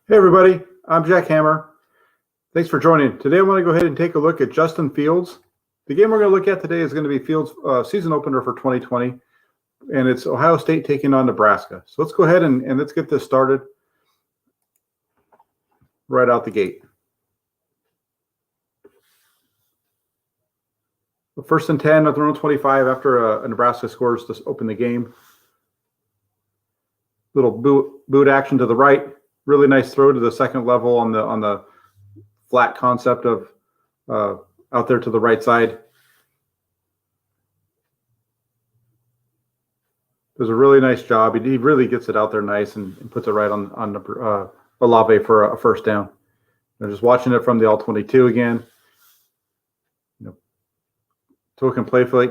Hey everybody, I'm Jack Hammer. Thanks for joining. Today I want to go ahead and take a look at Justin Fields. The game we're going to look at today is going to be Fields' season opener for 2020, and it's Ohio State taking on Nebraska. So let's go ahead and let's get this started right out the gate. First and 10 at their own 25 after Nebraska scores to open the game. Little boot action to the right. Really nice throw to the second level on the flat concept of out there to the right side. Does a really nice job. He really gets it out there nice and puts it right on Olave for a first down. I'm just watching it from the all-22 again. Token play fake.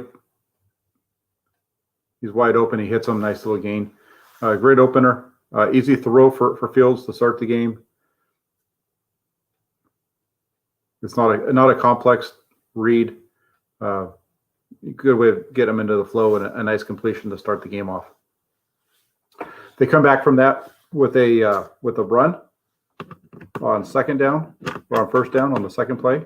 He's wide open. He hits him. Nice little gain. Great opener. Easy throw for Fields to start the game. It's not a complex read. Good way to get him into the flow and a nice completion to start the game off. They come back from that with a run on second down or on first down on the second play.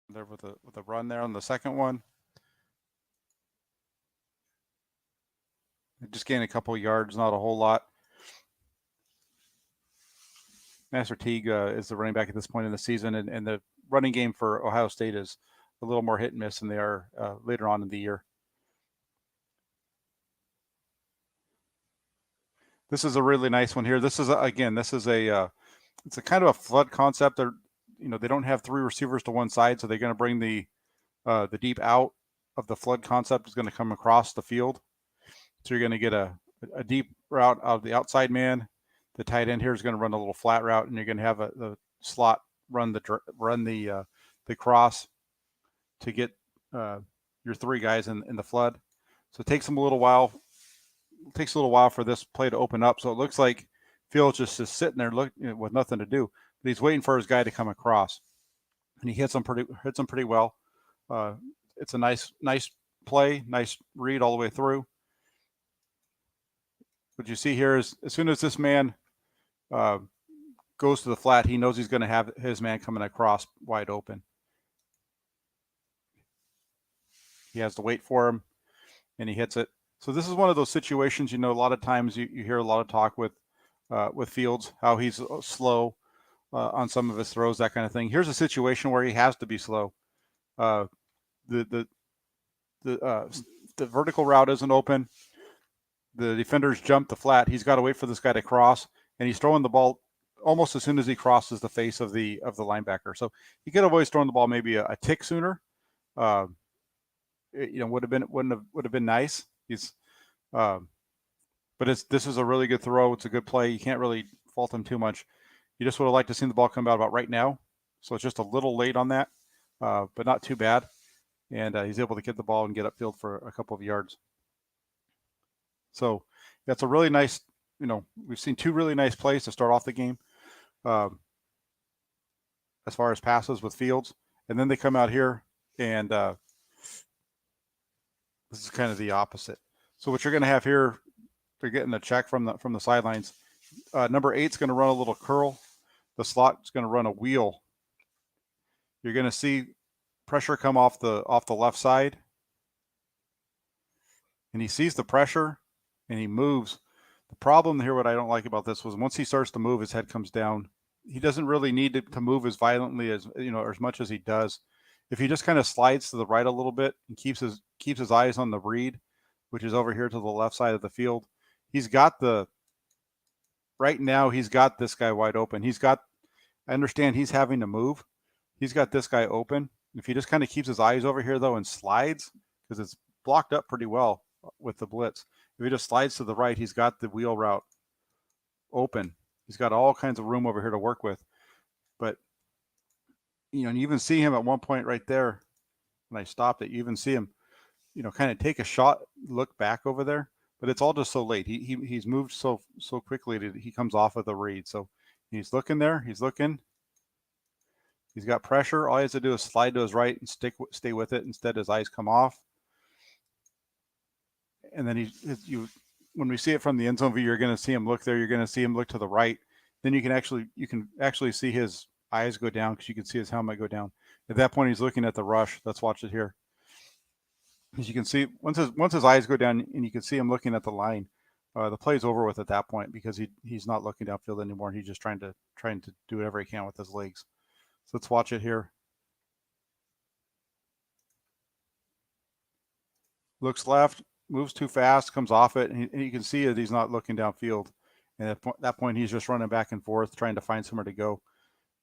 There with a run there on the second one. Just gain a couple yards, not a whole lot. Master Teague is the running back at this point in the season, and the running game for Ohio State is a little more hit and miss than they are later on in the year. This is a really nice one here. This is it's a kind of a flood concept. They don't have three receivers to one side, so they're going to bring the deep out of the flood concept is going to come across the field. So you're going to get a deep route out of the outside man. The tight end here is going to run a little flat route, and you're going to have the slot run the cross to get your three guys in the flood. So it takes them a little while. It takes a little while for this play to open up. So it looks like Fields just is sitting there with nothing to do. But he's waiting for his guy to come across, and he hits him pretty well. It's a nice play, nice read all the way through. What you see here is as soon as this man goes to the flat, he knows he's going to have his man coming across wide open. He has to wait for him, and he hits it. So this is one of those situations, a lot of times you hear a lot of talk with Fields, how he's slow on some of his throws, that kind of thing. Here's a situation where he has to be slow. The vertical route isn't open. The defenders jump the flat. He's got to wait for this guy to cross, and he's throwing the ball almost as soon as he crosses the face of the linebacker. So he could have always thrown the ball maybe a tick sooner. Would have been nice. But this is a really good throw. It's a good play. You can't really fault him too much. You just would have liked to see the ball come out about right now. So it's just a little late on that, but not too bad. And he's able to get the ball and get upfield for a couple of yards. So that's a really nice, we've seen two really nice plays to start off the game as far as passes with Fields. And then they come out here and this is kind of the opposite. So what you're going to have here, they're getting a check from the sidelines. Number 8's going to run a little curl. The slot's going to run a wheel. You're going to see pressure come off the left side. And he sees the pressure and he moves. The problem here, what I don't like about this was once he starts to move, his head comes down. He doesn't really need to move as violently as as much as he does. If he just kind of slides to the right a little bit and keeps his eyes on the read, which is over here to the left side of the field, he's got this guy wide open. I understand he's having to move. He's got this guy open. If he just kind of keeps his eyes over here though and slides, because it's blocked up pretty well with the blitz. If he just slides to the right, he's got the wheel route open. He's got all kinds of room over here to work with. But, and you even see him at one point right there when I stopped it. You even see him, kind of take a shot, look back over there. But it's all just so late. He's moved so quickly that he comes off of the read. So he's looking there. He's looking. He's got pressure. All he has to do is slide to his right and stay with it. Instead, his eyes come off. and then when we see it from the end zone view, you're going to see him look there. You're going to see him look to the right. Then you can actually see his eyes go down because you can see his helmet go down. At that point, he's looking at the rush. Let's watch it here. As you can see, once his eyes go down and you can see him looking at the line, the play's over with at that point because he's not looking downfield anymore. He's just trying to do whatever he can with his legs. So let's watch it here. Looks left, moves too fast, comes off it, and you can see that he's not looking downfield. And at that point, he's just running back and forth, trying to find somewhere to go,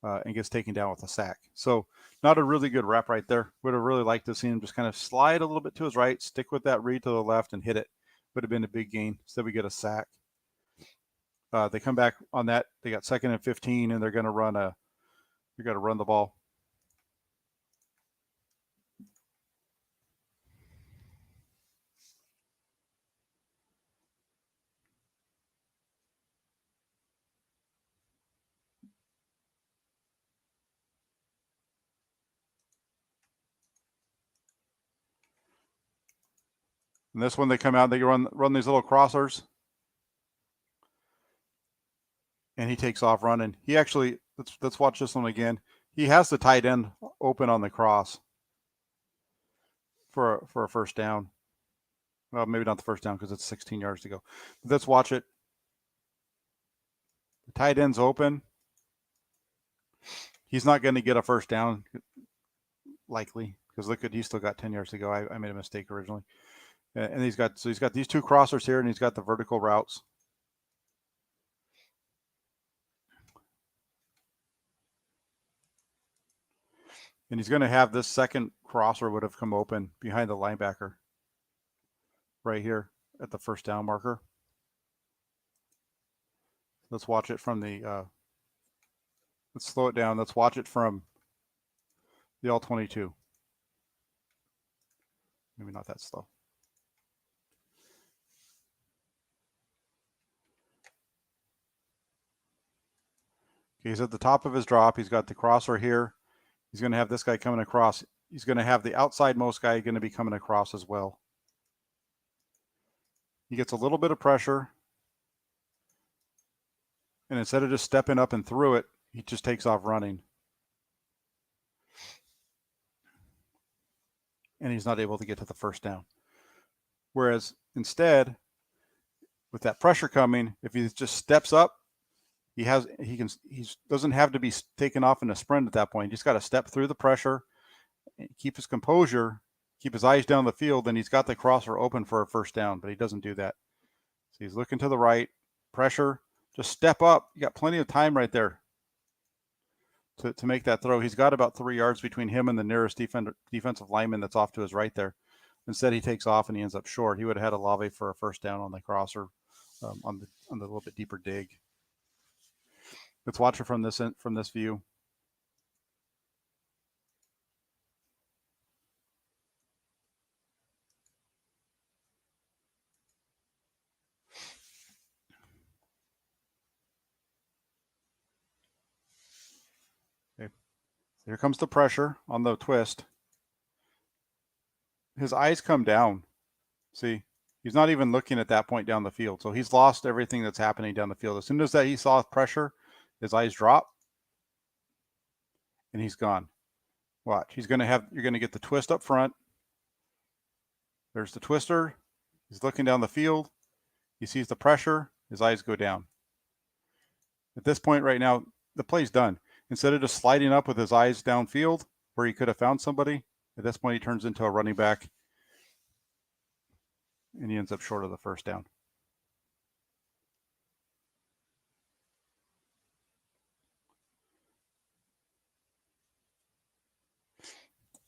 and gets taken down with a sack. So not a really good rep right there. Would have really liked to see him just kind of slide a little bit to his right, stick with that read to the left, and hit it. Would have been a big gain. Instead, we get a sack. They come back on that. They got 2nd and 15, and they're going to run the ball. And this one, they come out, they run these little crossers. And he takes off running. He actually, let's watch this one again. He has the tight end open on the cross for a first down. Well, maybe not the first down because it's 16 yards to go. But let's watch it. The tight end's open. He's not going to get a first down, likely, because look at, he's still got 10 yards to go. I made a mistake originally. And he's got these two crossers here, and he's got the vertical routes. And he's going to have this second crosser would have come open behind the linebacker right here at the first down marker. Let's watch it from the, let's slow it down. Let's watch it from the all-22. Maybe not that slow. Okay, he's at the top of his drop. He's got the crosser here. He's going to have this guy coming across. He's going to have the outside-most guy going to be coming across as well. He gets a little bit of pressure. And instead of just stepping up and through it, he just takes off running. And he's not able to get to the first down. Whereas instead, with that pressure coming, if he just steps up, he doesn't have to be taken off in a sprint at that point. He just got to step through the pressure, keep his composure, keep his eyes down the field, and he's got the crosser open for a first down, but he doesn't do that. So he's looking to the right, pressure, just step up. You got plenty of time right there to make that throw. He's got about 3 yards between him and the nearest defensive lineman that's off to his right there. Instead, he takes off and he ends up short. He would have had Olave for a first down on the crosser on the little bit deeper dig. Let's watch it from this view. Okay. So here comes the pressure on the twist. His eyes come down. See, he's not even looking at that point down the field. So he's lost everything that's happening down the field. As soon as that he saw pressure, his eyes drop and he's gone. Watch, you're going to get the twist up front. There's the twister. He's looking down the field. He sees the pressure. His eyes go down. At this point right now, the play's done. Instead of just sliding up with his eyes downfield where he could have found somebody, at this point he turns into a running back and he ends up short of the first down.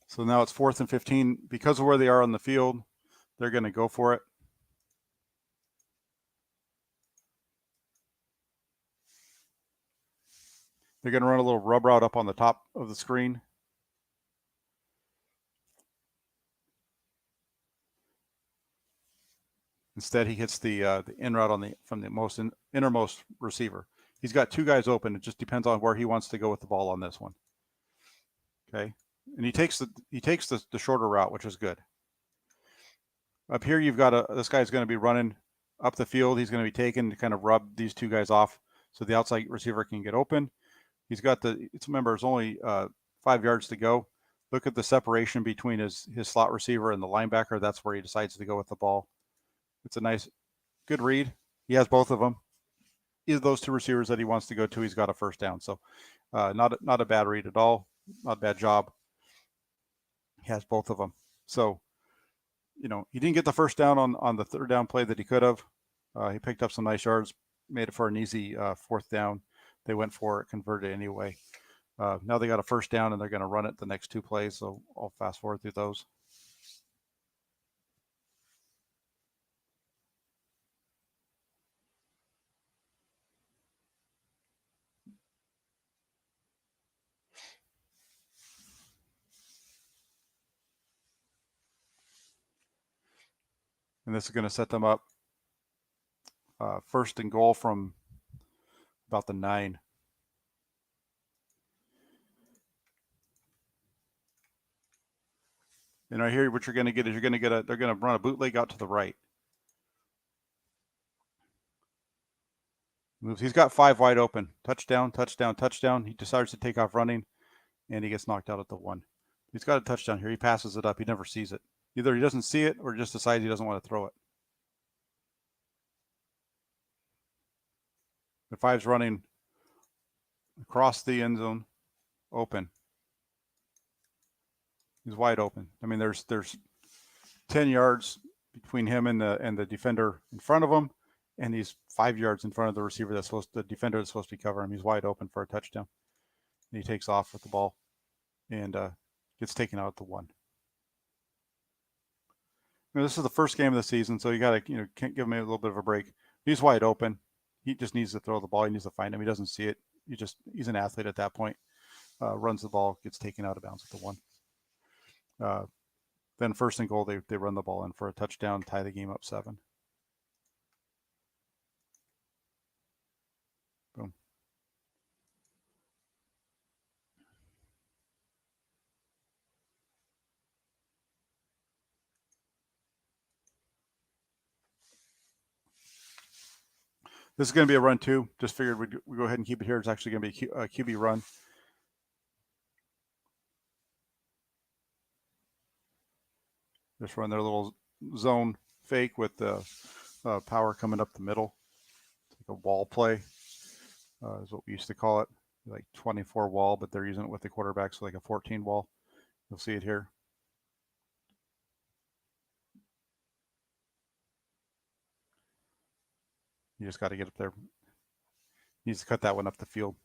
So now it's 4th and 15. Because of where they are on the field, they're going to go for it. They're going to run a little rub route up on the top of the screen. Instead, he hits the in route from the innermost receiver. He's got 2 guys open. It just depends on where he wants to go with the ball on this one. Okay, and he takes the shorter route, which is good. Up here, you've got this guy's going to be running up the field. He's going to be taken to kind of rub these two guys off so the outside receiver can get open. He's got remember, it's only 5 yards to go. Look at the separation between his slot receiver and the linebacker. That's where he decides to go with the ball. It's a nice, good read. He has both of them. Either those two receivers that he wants to go to, he's got a first down. So not a bad read at all. Not a bad job. He has both of them. So, he didn't get the first down on the third down play that he could have. He picked up some nice yards, made it for an easy fourth down. They went for it, converted anyway. Now they got a first down, and they're going to run it the next two plays. So I'll fast forward through those. And this is going to set them up first and goal from about the 9. And right here, what you're going to get is they're going to run a bootleg out to the right. Moves. He's got 5 wide open. Touchdown, touchdown, touchdown. He decides to take off running, and he gets knocked out at the 1. He's got a touchdown here. He passes it up. He never sees it. Either he doesn't see it or just decides he doesn't want to throw it. The 5's running across the end zone, open. He's wide open. I mean, there's 10 yards between him and the defender in front of him, and he's 5 yards in front of the receiver the defender that's supposed to be covering him. He's wide open for a touchdown. And he takes off with the ball and gets taken out at the 1. This is the first game of the season, so you got to can't give him a little bit of a break. He's wide open. He just needs to throw the ball. He needs to find him. He doesn't see it. He's an athlete at that point. Runs the ball, gets taken out of bounds at the 1. Then first and goal, they run the ball in for a touchdown, tie the game up 7. Boom. This is going to be a run too. Just figured we'd go ahead and keep it here. It's actually going to be a QB run. Just run their little zone fake with the power coming up the middle. It's like a wall play is what we used to call it. Like 24 wall, but they're using it with the quarterback, so like a 14 wall. You'll see it here. You just got to get up there. Needs to cut that one up the field.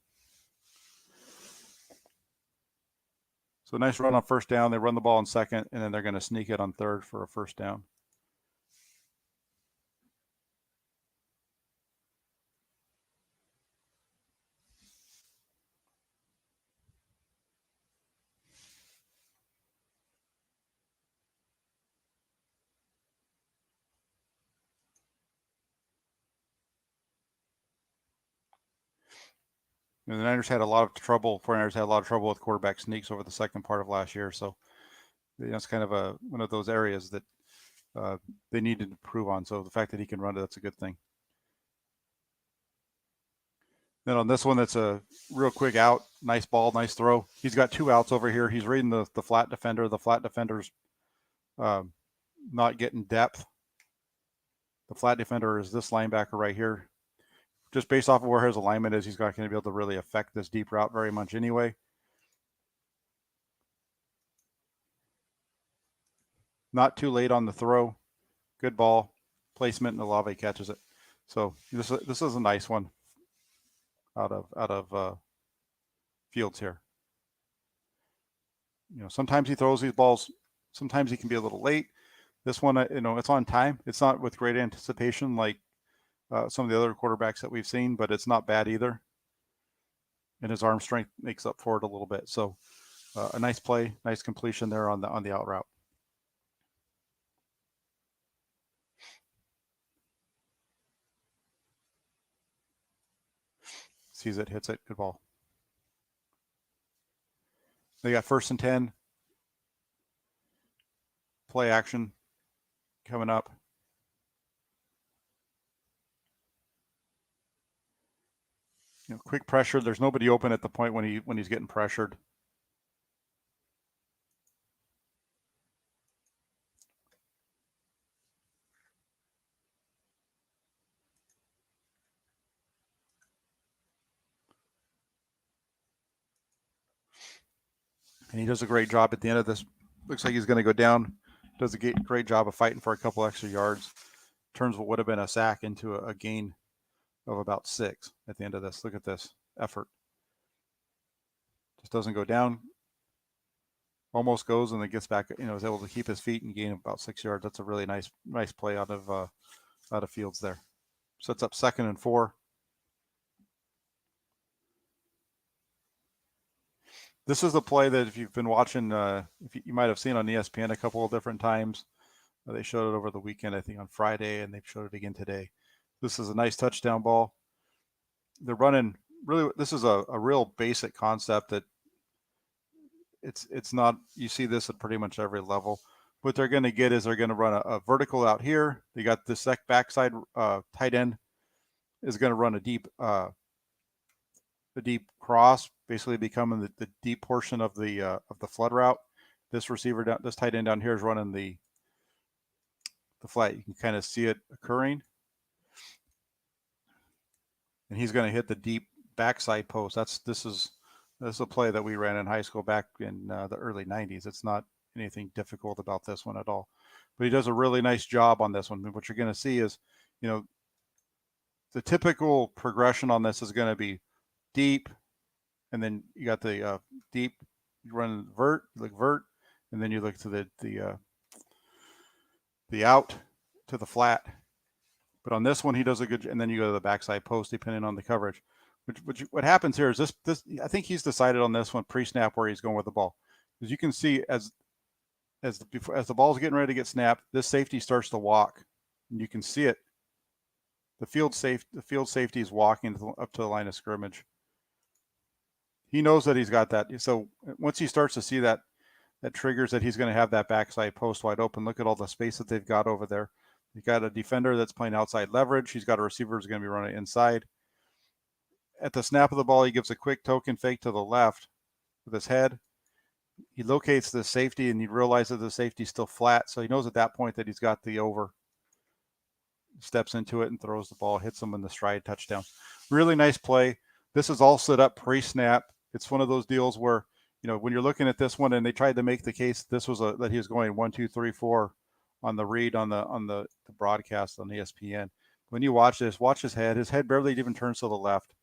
So nice run on first down. They run the ball on second, and then they're going to sneak it on third for a first down. And the Niners had a lot of trouble. 49ers had a lot of trouble with quarterback sneaks over the second part of last year. So it's kind of one of those areas that they needed to improve on. So the fact that he can run it, that's a good thing. Then on this one, that's a real quick out. Nice ball, nice throw. He's got 2 outs over here. He's reading the flat defender. The flat defender's not getting depth. The flat defender is this linebacker right here. Just based off of where his alignment is, he's not going to be able to really affect this deep route very much anyway. Not too late on the throw. Good ball placement, and Olave catches it. So this is a nice one out of Fields here. Sometimes he throws these balls. Sometimes he can be a little late. This one, it's on time. It's not with great anticipation like some of the other quarterbacks that we've seen, but it's not bad either. And his arm strength makes up for it a little bit. So a nice play, nice completion there on the out route. Sees it, hits it, good ball. They got 1st and 10. Play action. coming up. Quick pressure. There's nobody open at the point when he's getting pressured. And he does a great job at the end of this. Looks like he's going to go down. Does a great job of fighting for a couple extra yards. Turns what would have been a sack into a gain of about 6 at the end of this. Look at this effort. Just doesn't go down. Almost goes and then gets back. Is able to keep his feet and gain about 6 yards. That's a really nice play out of Fields there. Sets up 2nd and 4. This is the play that if you've been watching, if you might have seen on ESPN a couple of different times. They showed it over the weekend, I think on Friday, and they've showed it again today. This is a nice touchdown ball. They're running really. This is a real basic concept that it's not. You see this at pretty much every level. What they're going to get is they're going to run a vertical out here. They got this backside tight end is going to run a deep cross, basically becoming the deep portion of the flood route. This receiver this tight end down here is running the flat. You can kind of see it occurring. And he's going to hit the deep backside post. This is a play that we ran in high school back in the early 90s. It's not anything difficult about this one at all. But he does a really nice job on this one. What you're going to see is, the typical progression on this is going to be deep, and then you got the deep, you run vert, and then you look to the out to the flat. But on this one, he does a good, and then you go to the backside post, depending on the coverage. What happens here is this. I think he's decided on this one pre-snap where he's going with the ball, because you can see as the ball's getting ready to get snapped, this safety starts to walk, and you can see it. The field safety is walking up to the line of scrimmage. He knows that he's got that. So once he starts to see that triggers that he's going to have that backside post wide open. Look at all the space that they've got over there. You've got a defender that's playing outside leverage. He's got a receiver who's going to be running inside. At the snap of the ball, he gives a quick token fake to the left with his head. He locates the safety, and he realizes the safety's still flat. So he knows at that point that he's got the over. Steps into it and throws the ball, hits him in the stride, touchdown. Really nice play. This is all set up pre-snap. It's one of those deals where, when you're looking at this one, and they tried to make the case this was that he was going 1, 2, 3, 4 on the read on the broadcast on ESPN. When you watch this, watch his head. His head barely even turns to the left.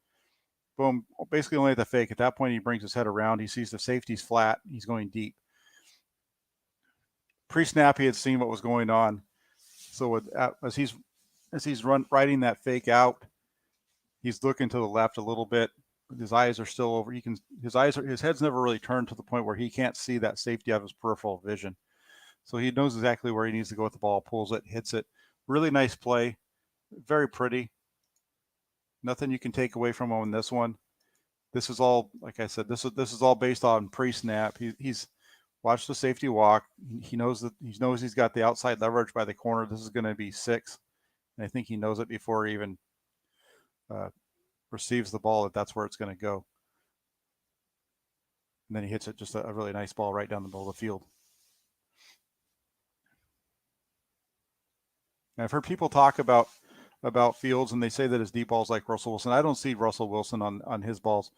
Boom, basically only the fake. At that point, he brings his head around. He sees the safety's flat. He's going deep. Pre-snap, he had seen what was going on. So as he's riding that fake out, he's looking to the left a little bit. His eyes are still over. His head's never really turned to the point where he can't see that safety out of his peripheral vision. So he knows exactly where he needs to go with the ball, pulls it, hits it. Really nice play. Very pretty. Nothing you can take away from him in this one. This is all, like I said, this is all based on pre-snap. He's watched the safety walk. He knows he's got the outside leverage by the corner. This is going to be 6. And I think he knows it before he even receives the ball, that's where it's going to go. And then he hits it, just a really nice ball right down the middle of the field. And I've heard people talk about Fields, and they say that his deep ball is like Russell Wilson. I don't see Russell Wilson on his balls,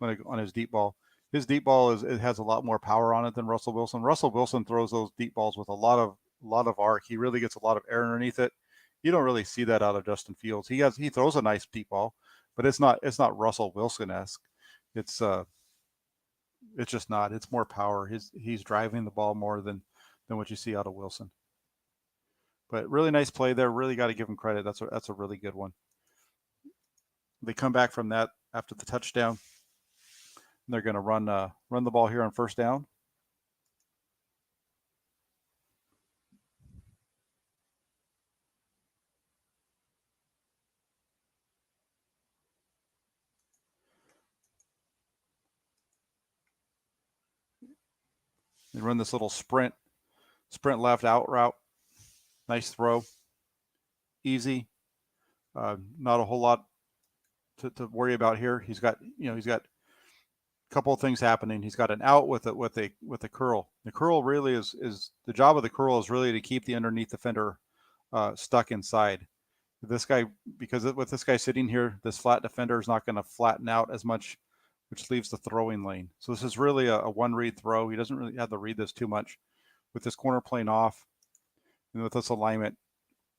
on his deep ball. His deep ball it has a lot more power on it than Russell Wilson. Russell Wilson throws those deep balls with a lot of arc. He really gets a lot of air underneath it. You don't really see that out of Justin Fields. He throws a nice deep ball, but it's not Russell Wilson-esque. It's just not. It's more power. He's driving the ball more than what you see out of Wilson. But really nice play there. Really got to give him credit. That's a really good one. They come back from that after the touchdown. And they're going to run the ball here on first down. They run this little sprint left out route. Nice throw, easy. Not a whole lot to worry about here. He's got a couple of things happening. He's got an out with a curl. The curl really is the job of the curl is really to keep the underneath defender stuck inside. This guy, because with this guy sitting here, this flat defender is not going to flatten out as much, which leaves the throwing lane. So this is really a one read throw. He doesn't really have to read this too much. With this corner plane off and with this alignment,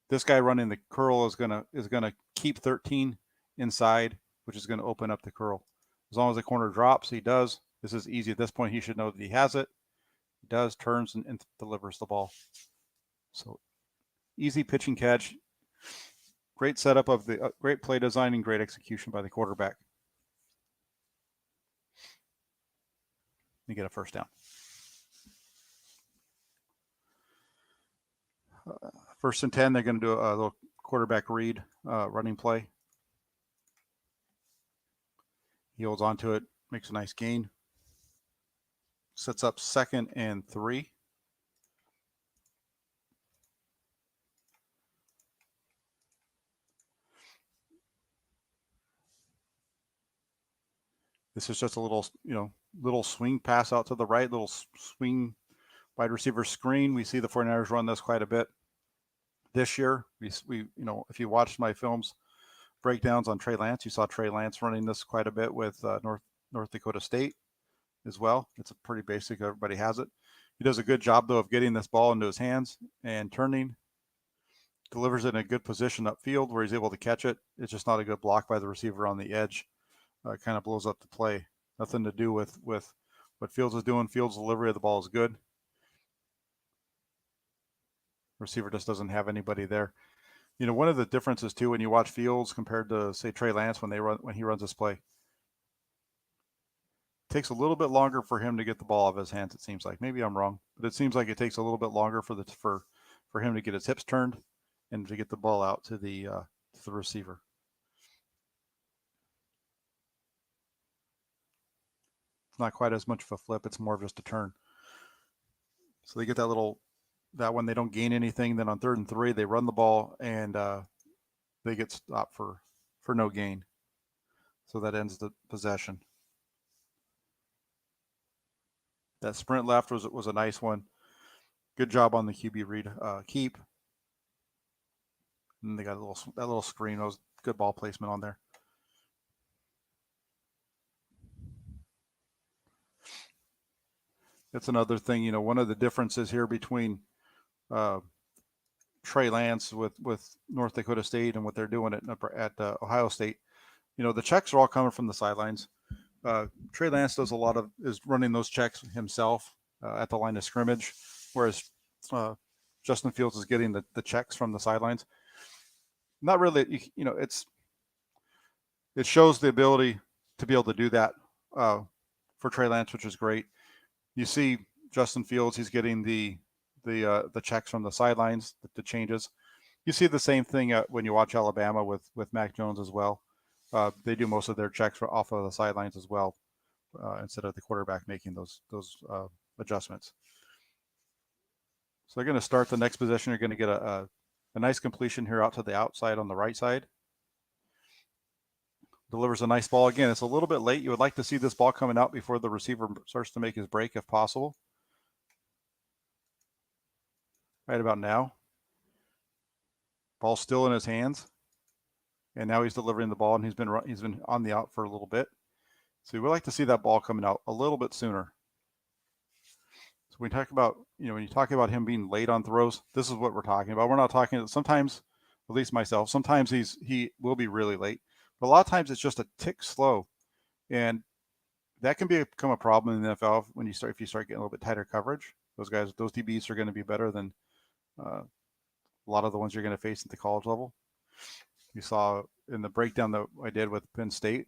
this guy running the curl is gonna keep 13 inside, which is going to open up the curl. As long as the corner drops, he does. This is easy. At this point, he should know that he has it. He does, turns, and delivers the ball. So easy pitch and catch. Great setup of the great play design and great execution by the quarterback. You get a first down. First and 10, they're going to do a little quarterback read running play. He holds onto it, makes a nice gain. Sets up 2nd and 3. This is just a little swing pass out to the right, little swing wide receiver screen. We see the 49ers run this quite a bit this year. We if you watched my films breakdowns on Trey Lance, you saw Trey Lance running this quite a bit with North Dakota State as well. It's a pretty basic. Everybody has it. He does a good job though of getting this ball into his hands and turning. Delivers it in a good position upfield where he's able to catch it. It's just not a good block by the receiver on the edge. Kind of blows up the play. Nothing to do with what Fields is doing. Fields' delivery of the ball is good. Receiver just doesn't have anybody there. One of the differences too when you watch Fields compared to say Trey Lance when he runs this play, it takes a little bit longer for him to get the ball out of his hands. It seems like, maybe I'm wrong, but it seems like it takes a little bit longer for him to get his hips turned and to get the ball out to the receiver. Not quite as much of a flip. It's more of just a turn. So they get that one, they don't gain anything. Then on 3rd and 3, they run the ball and they get stopped for no gain. So that ends the possession. That sprint left was a nice one. Good job on the QB read keep. And they got that little screen. That was good ball placement on there. That's another thing, one of the differences here between Trey Lance with North Dakota State and what they're doing at Ohio State. The checks are all coming from the sidelines. Trey Lance is running those checks himself at the line of scrimmage, whereas Justin Fields is getting the checks from the sidelines. Not really, it shows the ability to be able to do that for Trey Lance, which is great. You see Justin Fields, he's getting the checks from the sidelines, the changes. You see the same thing when you watch Alabama with Mac Jones as well. They do most of their checks off of the sidelines as well, instead of the quarterback making those adjustments. So they're going to start the next possession. You're going to get a nice completion here out to the outside on the right side. Delivers a nice ball. Again, it's a little bit late. You would like to see this ball coming out before the receiver starts to make his break if possible. Right about now. Ball's still in his hands. And now he's delivering the ball, and he's been on the out for a little bit. So we would like to see that ball coming out a little bit sooner. So when we talk about, when you talk about him being late on throws, this is what we're talking about. We're not talking, sometimes, at least myself, sometimes he will be really late. But a lot of times it's just a tick slow. And that can become a problem in the NFL if you start getting a little bit tighter coverage. Those DBs are going to be better than a lot of the ones you're going to face at the college level. You saw in the breakdown that I did with Penn State,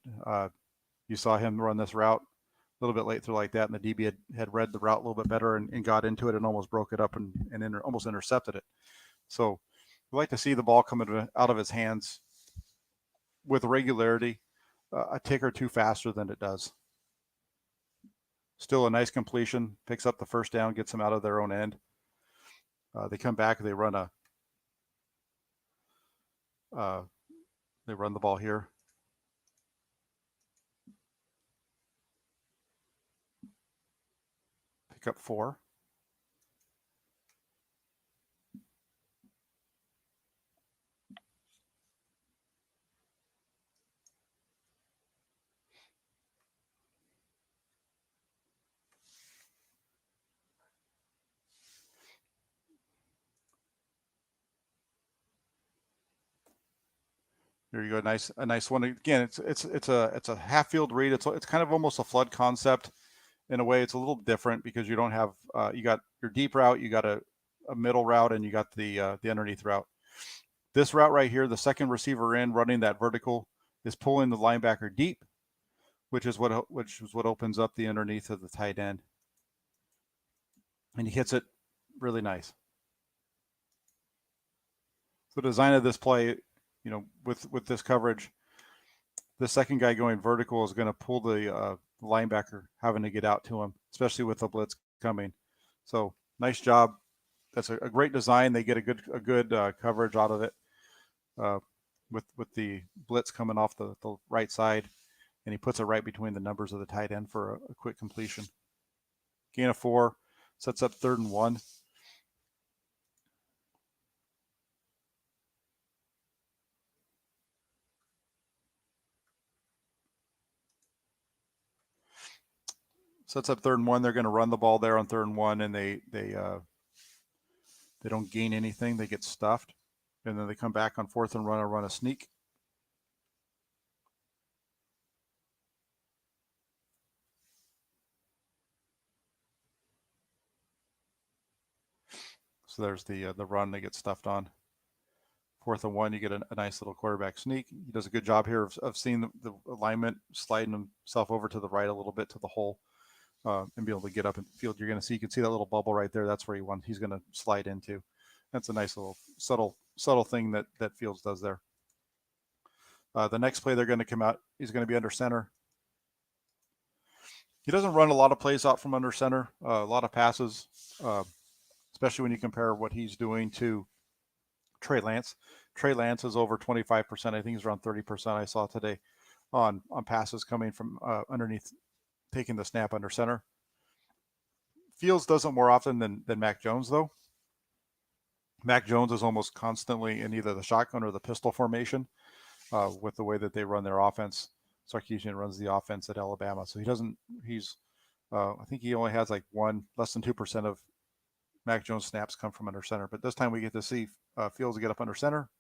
you saw him run this route a little bit late through like that, and the DB had read the route a little bit better and got into it and almost broke it up and almost intercepted it. So we like to see the ball coming out of his hands with regularity, a tick or two faster than it does. Still a nice completion, picks up the first down, gets them out of their own end. They come back, they run a They run the ball here. Pick up 4. There you go. A nice one. Again, it's a half field read. It's kind of almost a flood concept in a way. It's a little different because you don't have you got your deep route, you got a middle route, and you got the underneath route. This route right here, the second receiver in running that vertical is pulling the linebacker deep, which is what opens up the underneath of the tight end, and he hits it really nice. So the design of this play, with this coverage, the second guy going vertical is going to pull the linebacker having to get out to him, especially with the blitz coming. So nice job. That's a great design. They get a good coverage out of it with the blitz coming off the right side, and he puts it right between the numbers of the tight end for a quick completion. Gain of 4, sets up 3rd and 1. Sets up 3rd and 1. They're going to run the ball there on 3rd and 1, and they don't gain anything. They get stuffed, and then they come back on 4th and run a sneak. So there's the run. They get stuffed on 4th and 1. You get a nice little quarterback sneak. He does a good job here of seeing the alignment, sliding himself over to the right a little bit to the hole. And be able to get up in the field. You can see that little bubble right there. That's where he's going to slide into. That's a nice little subtle thing that Fields does there. The next play they're going to come out, he's going to be under center. He doesn't run a lot of plays out from under center, a lot of passes, especially when you compare what he's doing to Trey Lance. Trey Lance is over 25%. I think he's around 30% I saw today on passes coming from underneath, taking the snap under center. Fields does it more often than Mac Jones, though. Mac Jones is almost constantly in either the shotgun or the pistol formation with the way that they run their offense. Sarkisian runs the offense at Alabama. So I think he only has like less than 2% of Mac Jones snaps come from under center. But this time we get to see Fields get up under center.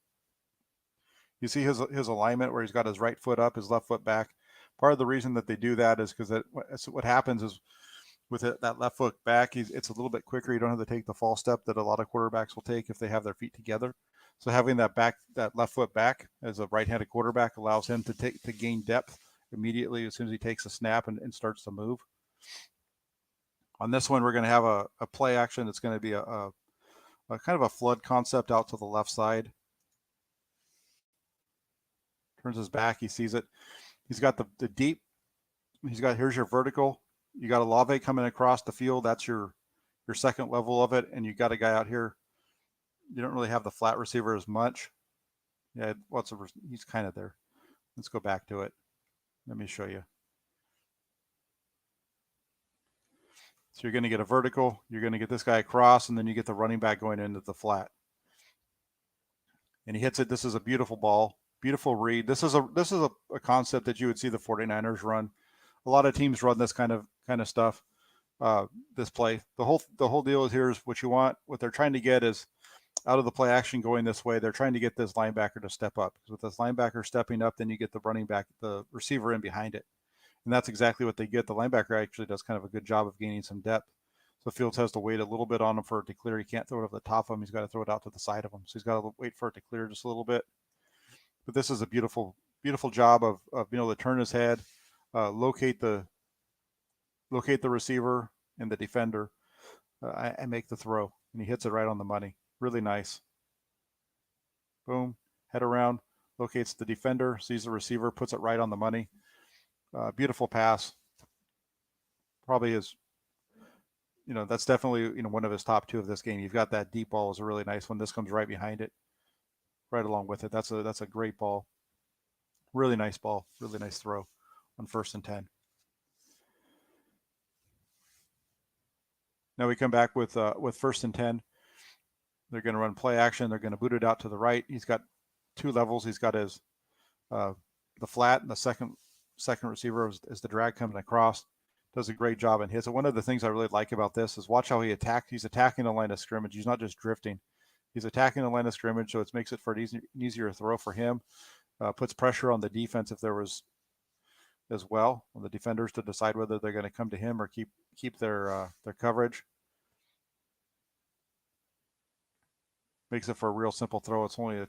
You see his alignment where he's got his right foot up, his left foot back. Part of the reason that they do that is because what happens is with that left foot back, it's a little bit quicker. You don't have to take the false step that a lot of quarterbacks will take if they have their feet together. So having that left foot back as a right-handed quarterback allows him to gain depth immediately as soon as he takes a snap and starts to move. On this one, we're going to have a play action that's going to be a kind of a flood concept out to the left side. Turns his back, he sees it. He's got the deep. Here's your vertical. You got Olave coming across the field. That's your second level of it, and you got a guy out here. You don't really have the flat receiver as much. Yeah, he's kind of there. Let's go back to it. Let me show you. So you're going to get a vertical. You're going to get this guy across, and then you get the running back going into the flat. And he hits it. This is a beautiful ball. Beautiful read. This is a concept that you would see the 49ers run. A lot of teams run this kind of stuff. This play. The whole deal is here is what you want. What they're trying to get is out of the play action going this way. They're trying to get this linebacker to step up. Because with this linebacker stepping up, then you get the running back, the receiver in behind it. And that's exactly what they get. The linebacker actually does kind of a good job of gaining some depth. So Fields has to wait a little bit on him for it to clear. He can't throw it over the top of him. He's got to throw it out to the side of him. So he's got to wait for it to clear just a little bit. But this is a beautiful, beautiful job of being able to turn his head, locate the receiver and the defender, and make the throw. And he hits it right on the money. Really nice. Boom, head around, locates the defender, sees the receiver, puts it right on the money. Beautiful pass. Probably is, that's definitely, one of his top 2 of this game. You've got that deep ball is a really nice one. This comes right behind it. right along with it. That's a great ball. Really nice ball. Really nice throw on 1st and 10. Now we come back with 1st and 10. They're going to run play action. They're going to boot it out to the right. He's got 2 levels. He's got his the flat, and the second receiver is the drag coming across. Does a great job in his. And one of the things I really like about this is watch how he attacks. He's attacking the line of scrimmage. He's not just drifting. He's attacking the line of scrimmage, so it makes it for an easier throw for him. Puts pressure on the defense if there was as well, on the defenders to decide whether they're going to come to him or keep their coverage. Makes it for a real simple throw. It's only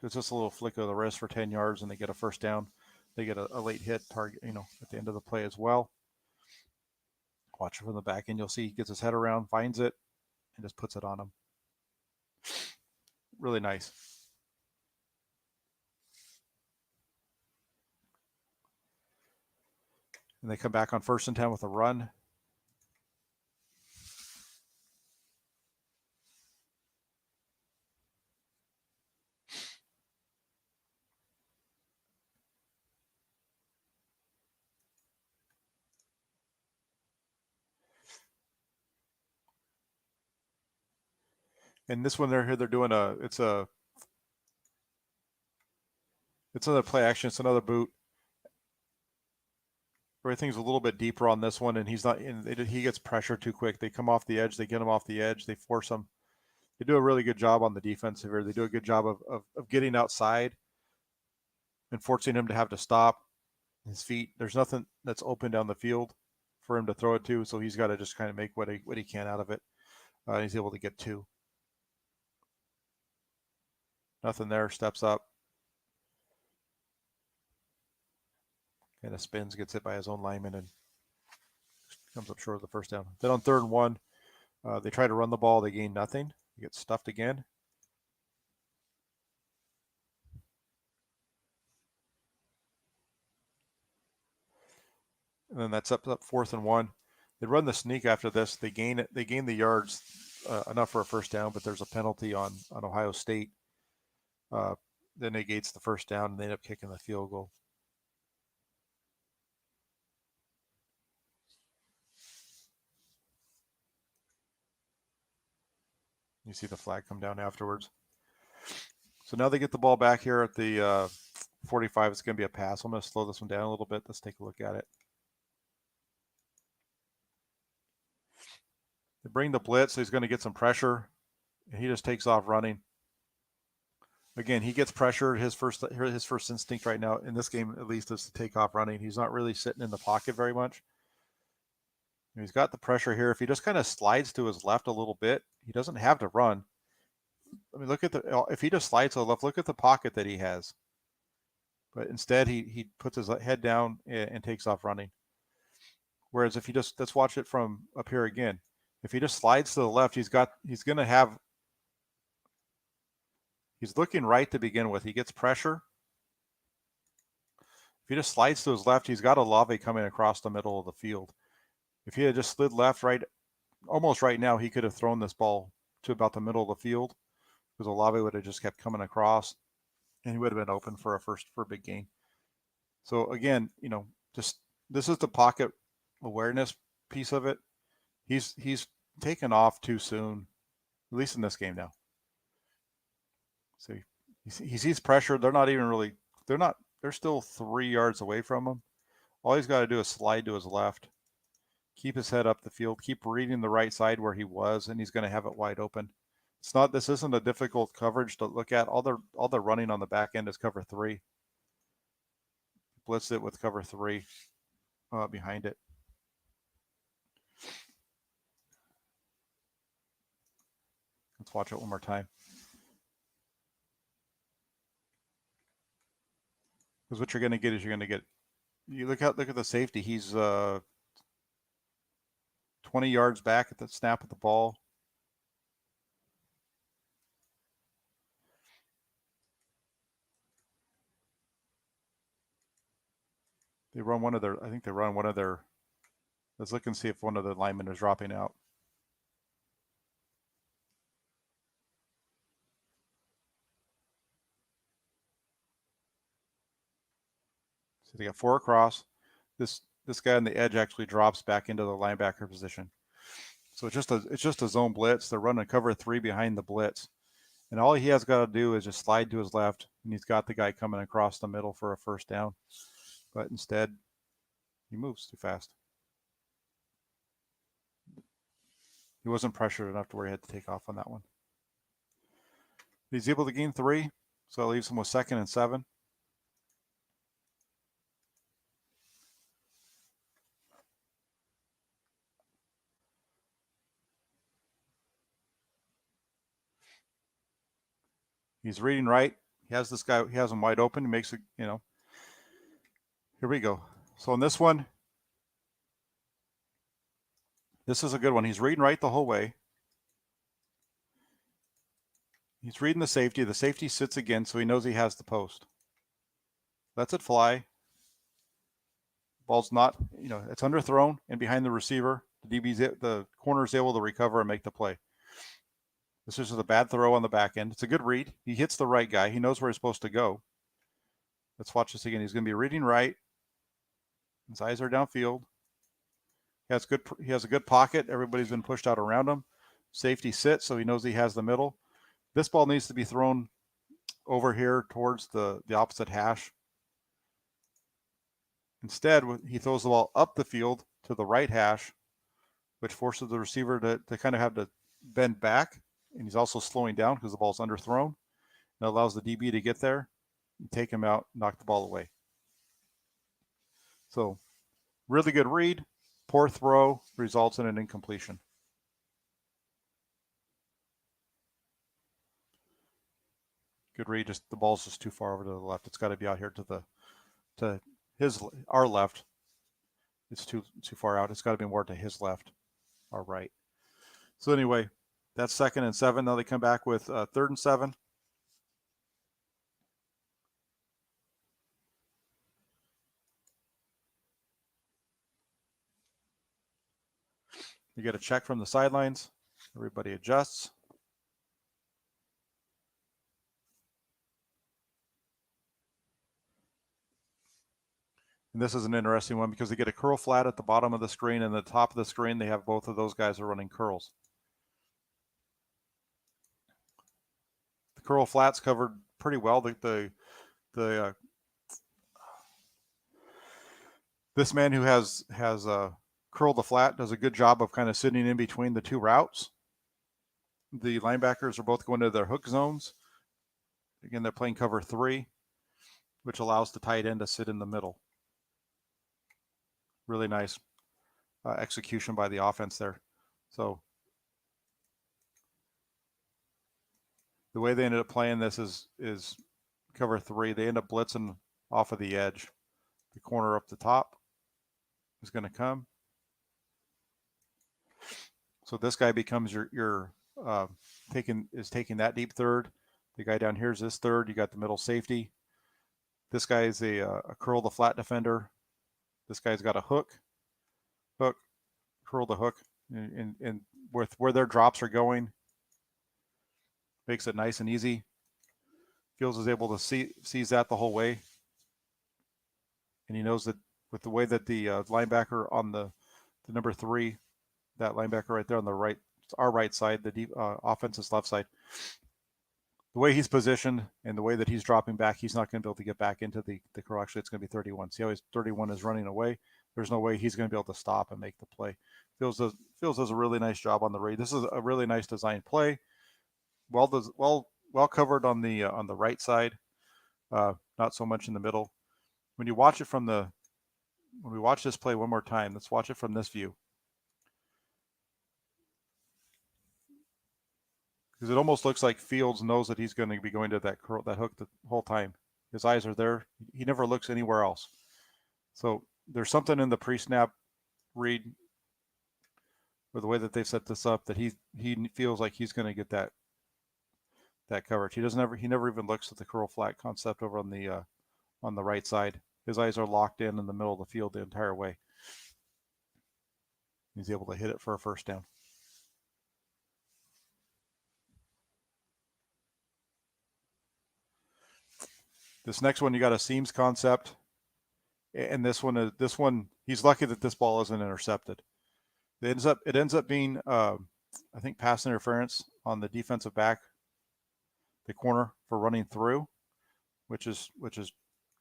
it's just a little flick of the wrist for 10 yards, and they get a 1st down. They get a late hit target, at the end of the play as well. Watch it from the back end. You'll see he gets his head around, finds it, and just puts it on him. Really nice. And they come back on 1st and 10 with a run. And this one they're doing it's another play action. It's another boot. Everything's a little bit deeper on this one, and he's not in. He gets pressure too quick. They come off the edge. They get him off the edge. They force him. They do a really good job on the defensive here. They do a good job of getting outside and forcing him to have to stop his feet. There's nothing that's open down the field for him to throw it to, so he's got to just kind of make what he can out of it. He's able to get 2. Nothing there. Steps up. Kind of spins, gets hit by his own lineman, and comes up short of the 1st down. Then on 3rd and 1, they try to run the ball. They gain nothing. They get stuffed again. And then that's up 4th and 1. They run the sneak after this. They gain it. They gain the yards enough for a 1st down, but there's a penalty on Ohio State. Then negates the 1st down, and they end up kicking the field goal. You see the flag come down afterwards. So now they get the ball back here at the 45. It's going to be a pass. I'm going to slow this one down a little bit. Let's take a look at it. They bring the blitz. So he's going to get some pressure, and he just takes off running. Again, he gets pressured. His first instinct right now in this game, at least, is to take off running. He's not really sitting in the pocket very much. He's got the pressure here. If he just kind of slides to his left a little bit, he doesn't have to run. I mean, if he just slides to the left, look at the pocket that he has. But instead, he puts his head down and takes off running. Whereas if let's watch it from up here again. If he just slides to the left, he's looking right to begin with. He gets pressure. If he just slides to his left, he's got Olave coming across the middle of the field. If he had just slid left, right, almost right now, he could have thrown this ball to about the middle of the field because Olave would have just kept coming across, and he would have been open for a big gain. So again, just this is the pocket awareness piece of it. He's taken off too soon, at least in this game now. So he sees pressure. They're still 3 yards away from him. All he's got to do is slide to his left, keep his head up the field, keep reading the right side where he was, and he's going to have it wide open. This isn't a difficult coverage to look at. All they're running on the back end is cover 3. Blitz it with cover 3 behind it. Let's watch it one more time. Because what you're going to get is you look at the safety. He's 20 yards back at the snap of the ball. They run one of their. Let's look and see if one of the linemen is dropping out. So they got 4 across. This guy on the edge actually drops back into the linebacker position. So it's just a zone blitz. They're running cover 3 behind the blitz. And all he has got to do is just slide to his left, and he's got the guy coming across the middle for a first down. But instead, he moves too fast. He wasn't pressured enough to where he had to take off on that one. He's able to gain 3, so that leaves him with 2nd and 7. He's reading right. He has this guy, he has him wide open. He makes it, you know. Here we go. So in this one, this is a good one. He's reading right the whole way. He's reading the safety. The safety sits again, so he knows he has the post. Lets it fly. Ball's not, you know, it's underthrown and behind the receiver. The corner is able to recover and make the play. This is a bad throw on the back end. It's a good read. He hits the right guy. He knows where he's supposed to go. Let's watch this again. He's going to be reading right. His eyes are downfield. He has a good pocket. Everybody's been pushed out around him. Safety sits, so he knows he has the middle. This ball needs to be thrown over here towards the opposite hash. Instead, he throws the ball up the field to the right hash, which forces the receiver to kind of have to bend back. And he's also slowing down because the ball's underthrown. And it allows the DB to get there, take him out, knock the ball away. So really good read. Poor throw results in an incompletion. Good read. Just the ball's just too far over to the left. It's got to be out here to our left. It's too far out. It's got to be more to his left, our right. So anyway, that's 2nd and 7. Now they come back with 3rd and 7. You get a check from the sidelines. Everybody adjusts. And this is an interesting one because they get a curl flat at the bottom of the screen, and the top of the screen, they have both of those guys are running curls. The curl flat's covered pretty well. This man who has curled the flat does a good job of kind of sitting in between the 2 routes. The linebackers are both going to their hook zones. Again, they're playing cover 3, which allows the tight end to sit in the middle. Really nice execution by the offense there. So the way they ended up playing this is cover 3. They end up blitzing off of the edge. The corner up the top is going to come. So this guy becomes your taking that deep third. The guy down here is this third. You got the middle safety. This guy is a curl the flat defender. This guy's got a hook, curl the hook, and with where their drops are going, makes it nice and easy. Fields is able to sees that the whole way, and he knows that with the way that the linebacker on the number 3, that linebacker right there on the right, our right side, the deep offense's left side, the way he's positioned and the way that he's dropping back, he's not going to be able to get back into the curl. Actually, it's going to be 31. See how his 31 is running away? There's no way he's going to be able to stop and make the play. Fields does a really nice job on the read. This is a really nice design play. Well covered on the right side, not so much in the middle. When you watch it when we watch this play one more time, let's watch it from this view. Because it almost looks like Fields knows that he's going to be going to that hook the whole time. His eyes are there. He never looks anywhere else. So there's something in the pre-snap read or the way that they've set this up that he feels like he's going to get that coverage. He never even looks at the curl flat concept over on the right side. His eyes are locked in the middle of the field the entire way. He's able to hit it for a first down. This next one, you got a seams concept. And this one, he's lucky that this ball isn't intercepted. It ends up being, I think, pass interference on the defensive back, the corner, for running through, which is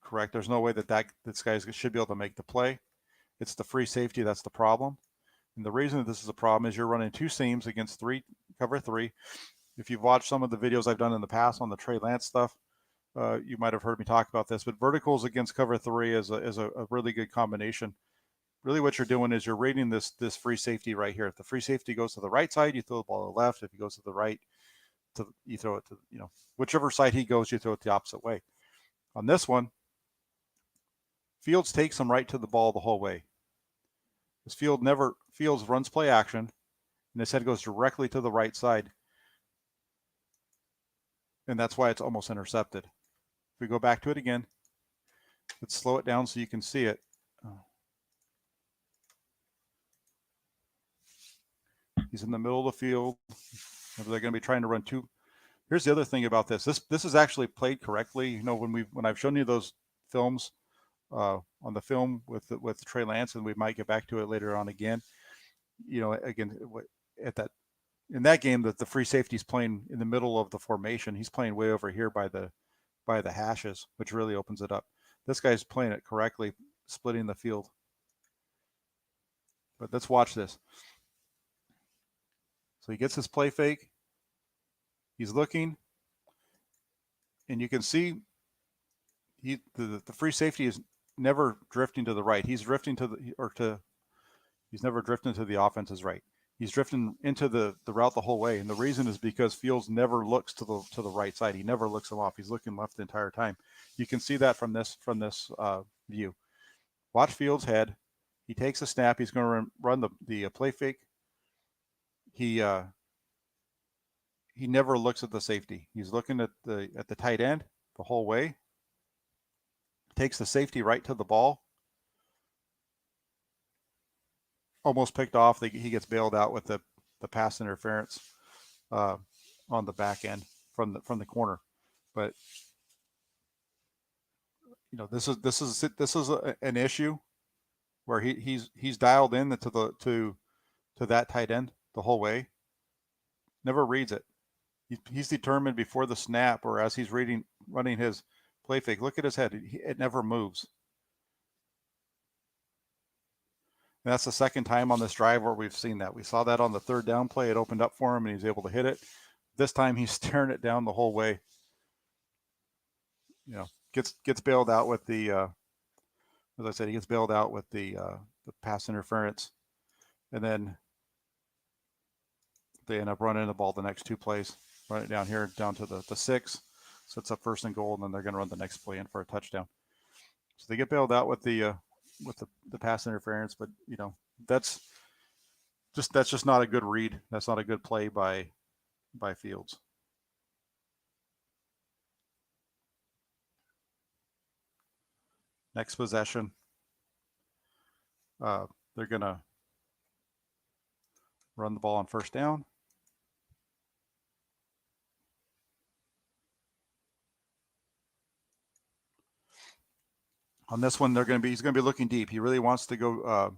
correct. There's no way that this guy should be able to make the play. It's the free safety that's the problem. And the reason that this is a problem is you're running two seams against cover three. If you've watched some of the videos I've done in the past on the Trey Lance stuff, you might have heard me talk about this, but verticals against cover three is a really good combination. Really what you're doing is you're reading this free safety right here. If the free safety goes to the right side, you throw the ball to the left. If he goes to the right, you throw it to, whichever side he goes, you throw it the opposite way. On this one, Fields takes him right to the ball the whole way. Fields runs play action, and his head goes directly to the right side. And that's why it's almost intercepted. If we go back to it again, let's slow it down so you can see it. He's in the middle of the field. They're going to be trying to run two. Here's the other thing about this. This is actually played correctly. When I've shown you those films on the film with Trey Lance, and we might get back to it later on again. Again, in that game, that the free safety's playing in the middle of the formation. He's playing way over here by the hashes, which really opens it up. This guy's playing it correctly, splitting the field. But let's watch this. So he gets his play fake. He's looking, and you can see the free safety is never drifting to the right. He's drifting he's never drifting to the offense's right. He's drifting into the route the whole way, and the reason is because Fields never looks to the right side. He never looks him off. He's looking left the entire time. You can see that from this view. Watch Fields' head. He takes a snap. He's going to run the play fake. He never looks at the safety. He's looking at the tight end the whole way. Takes the safety right to the ball. Almost picked off. He gets bailed out with the pass interference on the back end from the corner. But this is an issue where he's dialed in to that tight end the whole way. Never reads it. He's determined before the snap or as he's running his play fake. Look at his head. It never moves. And that's the second time on this drive where we've seen that. We saw that on the third down play. It opened up for him and he's able to hit it. This time he's staring it down the whole way. Gets bailed out with the as I said, he gets bailed out with the pass interference. And then they end up running the ball the next two plays. Run it down here, down to the 6. Sets up 1st and goal, and then they're going to run the next play in for a touchdown. So they get bailed out with the pass interference, but that's just not a good read. That's not a good play by Fields. Next possession, they're going to run the ball on 1st down. On this one, he's going to be looking deep. He really wants to go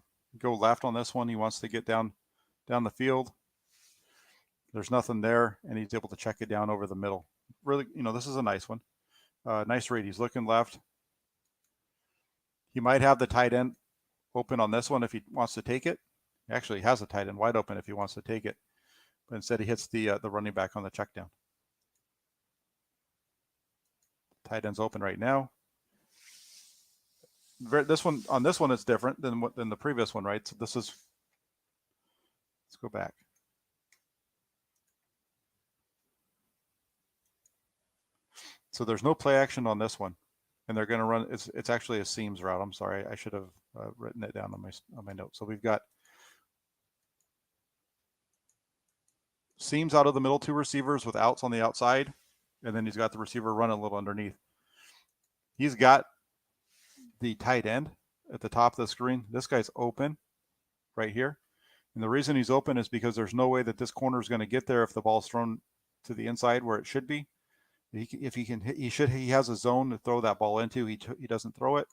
left on this one. He wants to get down the field. There's nothing there, and he's able to check it down over the middle. Really, this is a nice one. Nice read. He's looking left. He might have the tight end open on this one if he wants to take it. He actually has the tight end wide open if he wants to take it. But instead, he hits the running back on the check down. Tight end's open right now. This one it's different than the previous one, right? So let's go back. So there's no play action on this one, and they're going to run. It's actually a seams route. I'm sorry, I should have written it down on my notes. So we've got seams out of the middle, 2 receivers with outs on the outside, and then he's got the receiver run a little underneath. He's got the tight end at the top of the screen. This guy's open right here. And the reason he's open is because there's no way that this corner is going to get there if the ball's thrown to the inside where it should be. He has a zone to throw that ball into. He doesn't throw it.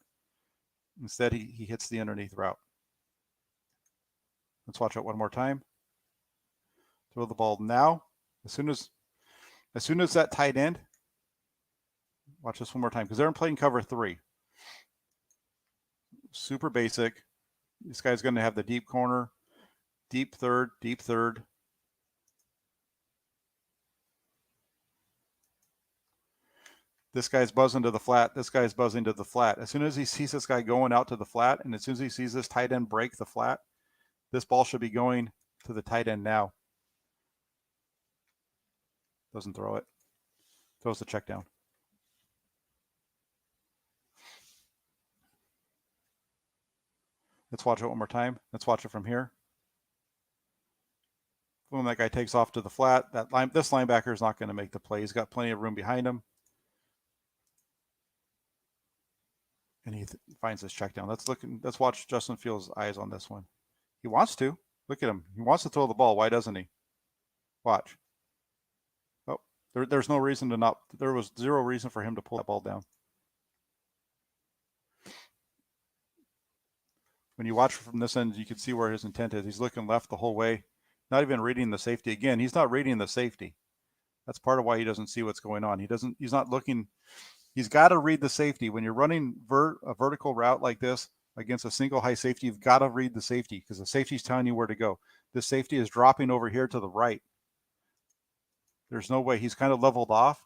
Instead, he hits the underneath route. Let's watch it one more time. Throw the ball now. As soon as that tight end, watch this one more time because they're playing cover 3. Super basic. This guy's going to have the deep corner, deep third, deep third. This guy's buzzing to the flat. This guy's buzzing to the flat. As soon as he sees this guy going out to the flat, and as soon as he sees this tight end break the flat, this ball should be going to the tight end now. Doesn't throw it. Throws the check down. Let's watch it one more time. Let's watch it from here. Boom, that guy takes off to the flat. This linebacker is not going to make the play. He's got plenty of room behind him. And he finds this check down. Let's watch Justin Fields' eyes on this one. He wants to. Look at him. He wants to throw the ball. Why doesn't he? Watch. Oh, there's no reason to not. There was zero reason for him to pull that ball down. When you watch from this end, you can see where his intent is. He's looking left the whole way, not even reading the safety. Again, he's not reading the safety. That's part of why he doesn't see what's going on. He's not looking. He's got to read the safety. When you're running a vertical route like this against a single high safety, you've got to read the safety because the safety's telling you where to go. This safety is dropping over here to the right. There's no way. He's kind of leveled off,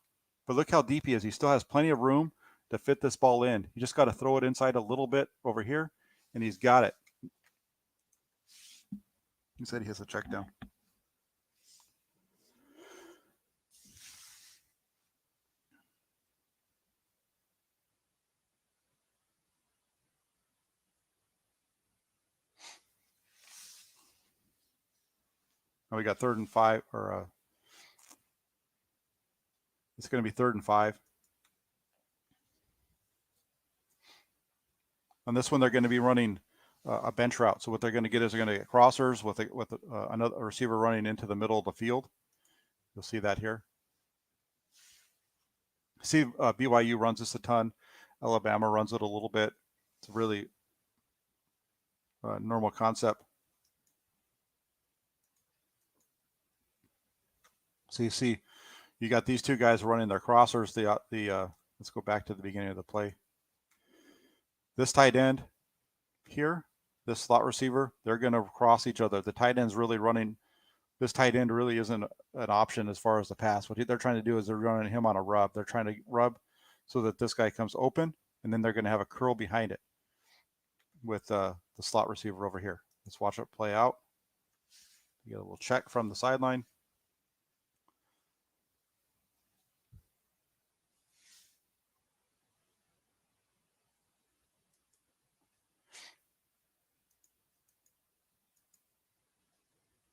but look how deep he is. He still has plenty of room to fit this ball in. You just got to throw it inside a little bit over here, and he's got it. He said he has a check down. Now we got 3rd and 5, or it's going to be 3rd and 5. On this one, they're going to be running a bench route. So what they're going to get is they're going to get crossers with another receiver running into the middle of the field. You'll see that here. See, BYU runs this a ton. Alabama runs it a little bit. It's a really normal concept. So you see, you got these two guys running their crossers. Let's go back to the beginning of the play. This tight end here, this slot receiver, they're going to cross each other. The tight end's really running. This tight end really isn't an option as far as the pass. What they're trying to do is they're running him on a rub. They're trying to rub so that this guy comes open, and then they're going to have a curl behind it with the slot receiver over here. Let's watch it play out. You get a little check from the sideline.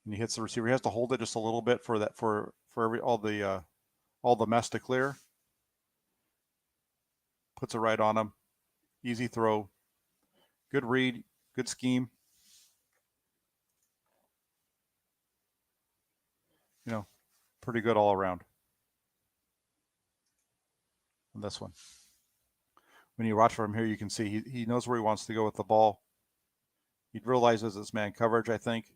And he hits the receiver. He has to hold it just a little bit for that for all the mess to clear. Puts it right on him. Easy throw. Good read. Good scheme. You know, pretty good all around. On this one. When you watch from here, you can see he knows where he wants to go with the ball. He realizes it's man coverage, I think,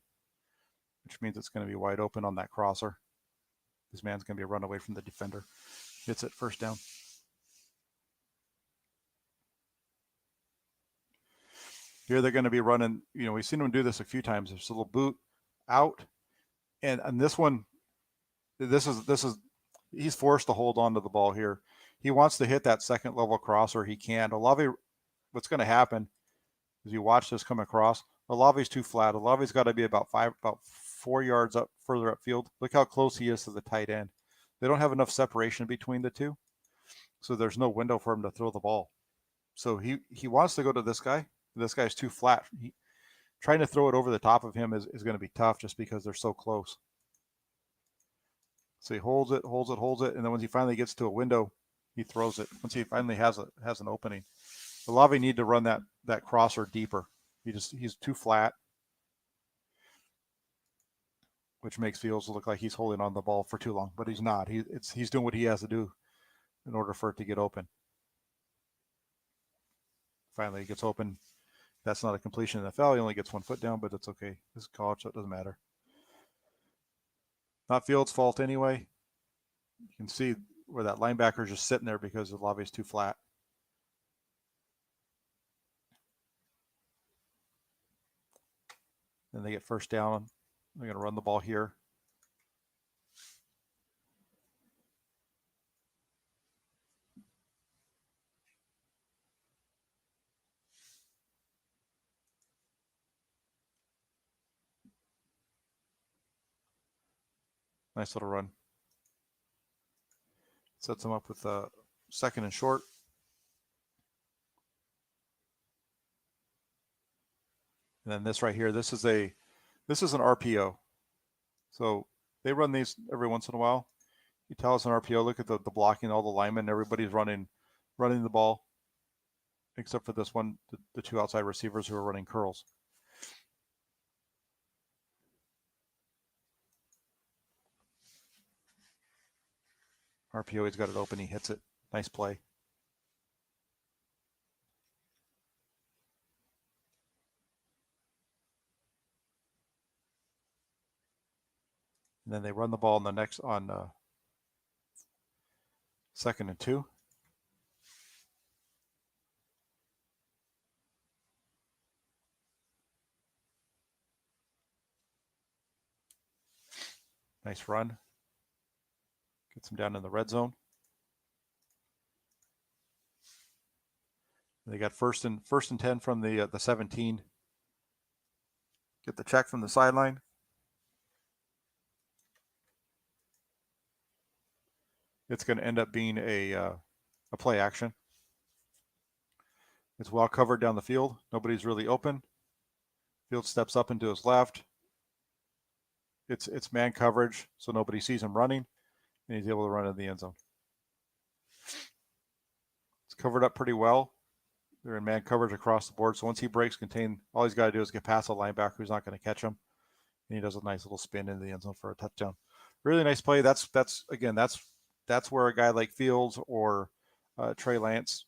which means it's going to be wide open on that crosser. This man's going to be a run away from the defender. Hits it, first down. Here they're going to be running, you know, we've seen them do this a few times. There's a little boot out. And this one, this is he's forced to hold on to the ball here. He wants to hit that second level crosser. He can. Olave, what's going to happen is you watch this come across. Olave's too flat. Olave's got to be about 4 yards up further upfield. Look how close he is to the tight end. They don't have enough separation between the two, so there's no window for him to throw the ball. So he wants to go to this guy. This guy's too flat. Trying to throw it over the top of him is going to be tough just because they're so close. So he holds it, and then once he finally gets to a window, he throws it. Once he finally has an opening. Olave need to run that crosser deeper. He's too flat, which makes Fields look like he's holding on the ball for too long, but he's not. He's doing what he has to do in order for it to get open. Finally, it gets open. That's not a completion in the NFL. He only gets 1 foot down, but it's okay. This is college, so it doesn't matter. Not Fields' fault anyway. You can see where that linebacker is just sitting there because the lobby is too flat. Then they get first down. They're going to run the ball here. Nice little run. Sets them up with a second and short. And then this right here, this is an RPO. So they run these every once in a while. You tell us an RPO, look at the blocking, all the linemen, everybody's running the ball, except for this one, the two outside receivers who are running curls. RPO, he's got it open, he hits it. Nice play. And then they run the ball on the next on 2nd and 2. Nice run. Gets them down in the red zone. They got first and 10 from the 17. Get the check from the sideline. It's going to end up being a play action. It's well covered down the field. Nobody's really open. Field steps up into his left. It's man coverage, so nobody sees him running, and he's able to run in the end zone. It's covered up pretty well. They're in man coverage across the board, so once he breaks contain, all he's got to do is get past the linebacker who's not going to catch him, and he does a nice little spin into the end zone for a touchdown. Really nice play. That's where a guy like Fields or Trey Lance,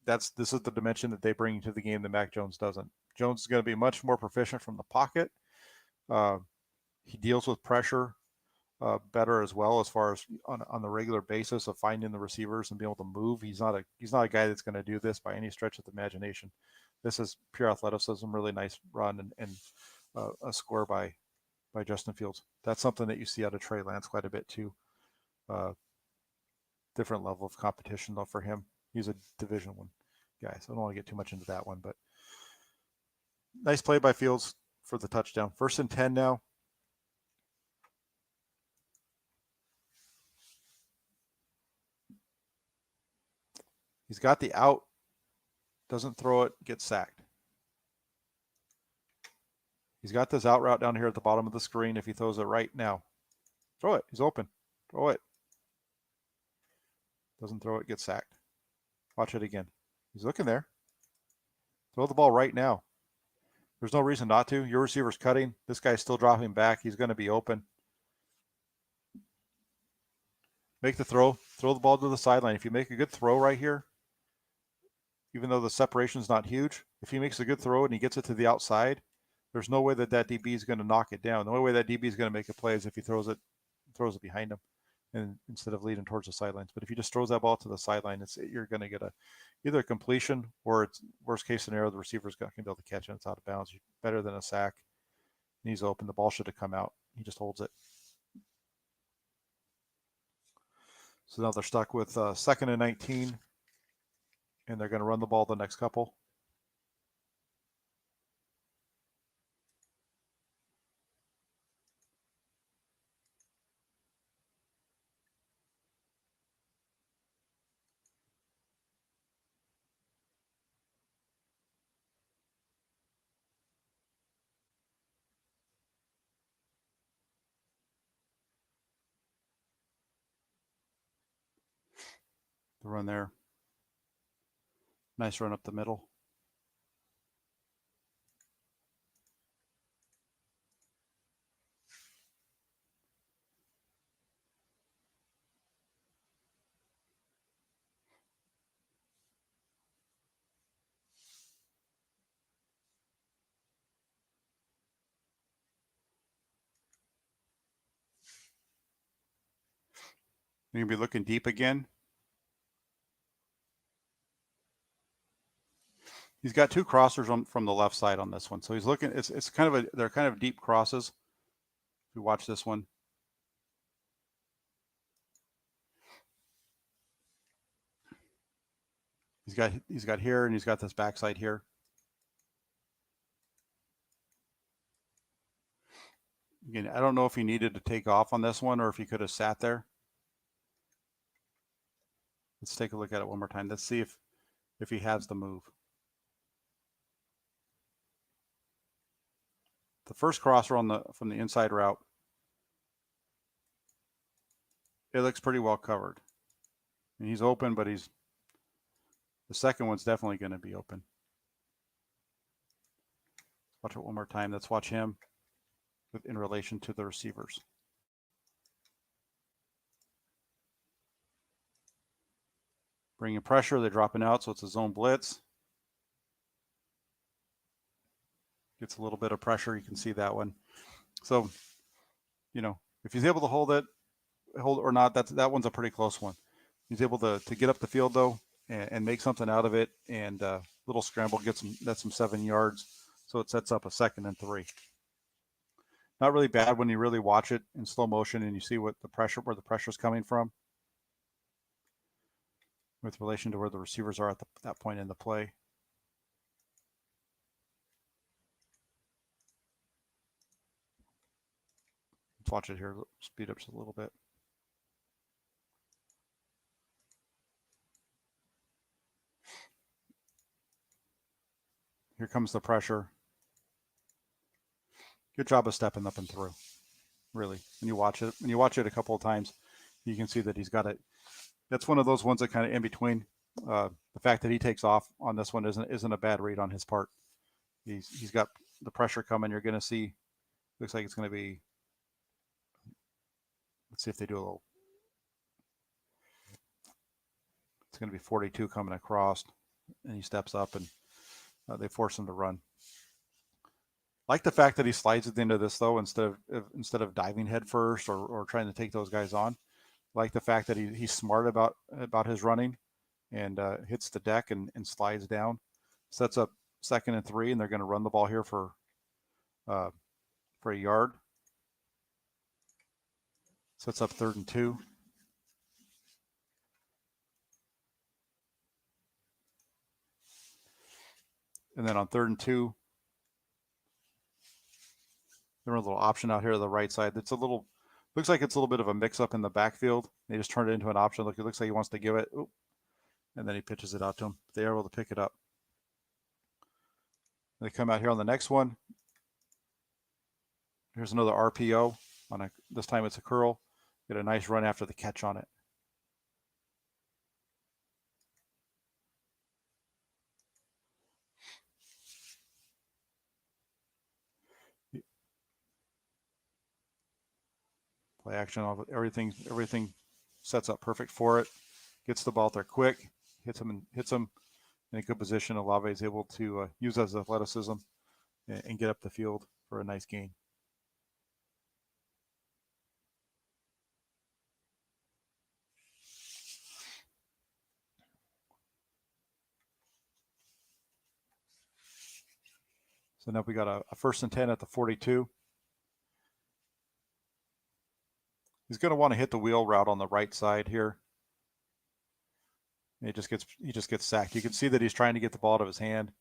this is the dimension that they bring to the game that Mac Jones doesn't. Jones is going to be much more proficient from the pocket. He deals with pressure better as well, as far as on the regular basis of finding the receivers and being able to move. He's not a guy that's going to do this by any stretch of the imagination. This is pure athleticism, really nice run, and a score by Justin Fields. That's something that you see out of Trey Lance quite a bit too. Different level of competition though for him. He's a Division I guy, so I don't want to get too much into that one, but nice play by Fields for the touchdown. 1st and 10 now. He's got the out, doesn't throw it, gets sacked. He's got this out route down here at the bottom of the screen. If he throws it right now, throw it. He's open. Throw it. Doesn't throw it, gets sacked. Watch it again. He's looking there. Throw the ball right now. There's no reason not to. Your receiver's cutting. This guy's still dropping back. He's going to be open. Make the throw. Throw the ball to the sideline. If you make a good throw right here, even though the separation is not huge, if he makes a good throw and he gets it to the outside, there's no way that DB is going to knock it down. The only way that DB is going to make a play is if he throws it behind him, and instead of leading towards the sidelines. But if he just throws that ball to the sideline, you're going to get either a completion, or it's worst case scenario, the receiver's going to be able to catch it. It's out of bounds. Better than a sack. And he's open. The ball should have come out. He just holds it. So now they're stuck with 2nd and 19, and they're going to run the ball the next couple. The run there. Nice run up the middle. You're gonna be looking deep again. He's got two crossers from the left side on this one, so he's looking. It's kind of they're kind of deep crosses. If you watch this one, he's got here, and he's got this backside here. Again, I don't know if he needed to take off on this one or if he could have sat there. Let's take a look at it one more time. Let's see if he has the move. The first crosser from the inside route, it looks pretty well covered. And he's open, but the second one's definitely going to be open. Watch it one more time. Let's watch him in relation to the receivers. Bringing pressure, they're dropping out, so it's a zone blitz. Gets a little bit of pressure. You can see that one. So, if he's able to hold it or not, that one's a pretty close one. He's able to get up the field though and make something out of it, and little scramble that's some 7 yards. So it sets up a 2nd and 3. Not really bad when you really watch it in slow motion and you see where the pressure's coming from with relation to where the receivers are at that point in the play. Let's watch it here. Speed up just a little bit. Here comes the pressure. Good job of stepping up and through. Really, when you watch it a couple of times, you can see that he's got it. That's one of those ones that kind of in between. The fact that he takes off on this one isn't a bad read on his part. He's got the pressure coming. You're going to see. Looks like it's going to be. Let's see if they do a little. It's going to be 42 coming across, and he steps up, and they force him to run. I like the fact that he slides at the end of this though, instead of diving head first or trying to take those guys on. I like the fact that he's smart about his running and hits the deck and slides down, sets up 2nd and 3, and they're going to run the ball here for a yard. Sets up 3rd and 2. And then on 3rd and 2, there's a little option out here to the right side. Looks like it's a little bit of a mix-up in the backfield. They just turned it into an option. Look, it looks like he wants to give it. Ooh, and then he pitches it out to him. They're able to pick it up. They come out here on the next one. Here's another RPO. This time it's a curl. Get a nice run after the catch on it. Play action, everything sets up perfect for it. Gets the ball there quick, hits him in a good position. Olave is able to use his athleticism and get up the field for a nice gain. So now we got a 1st and 10 at the 42. He's going to want to hit the wheel route on the right side here. He just gets sacked. You can see that he's trying to get the ball out of his hand.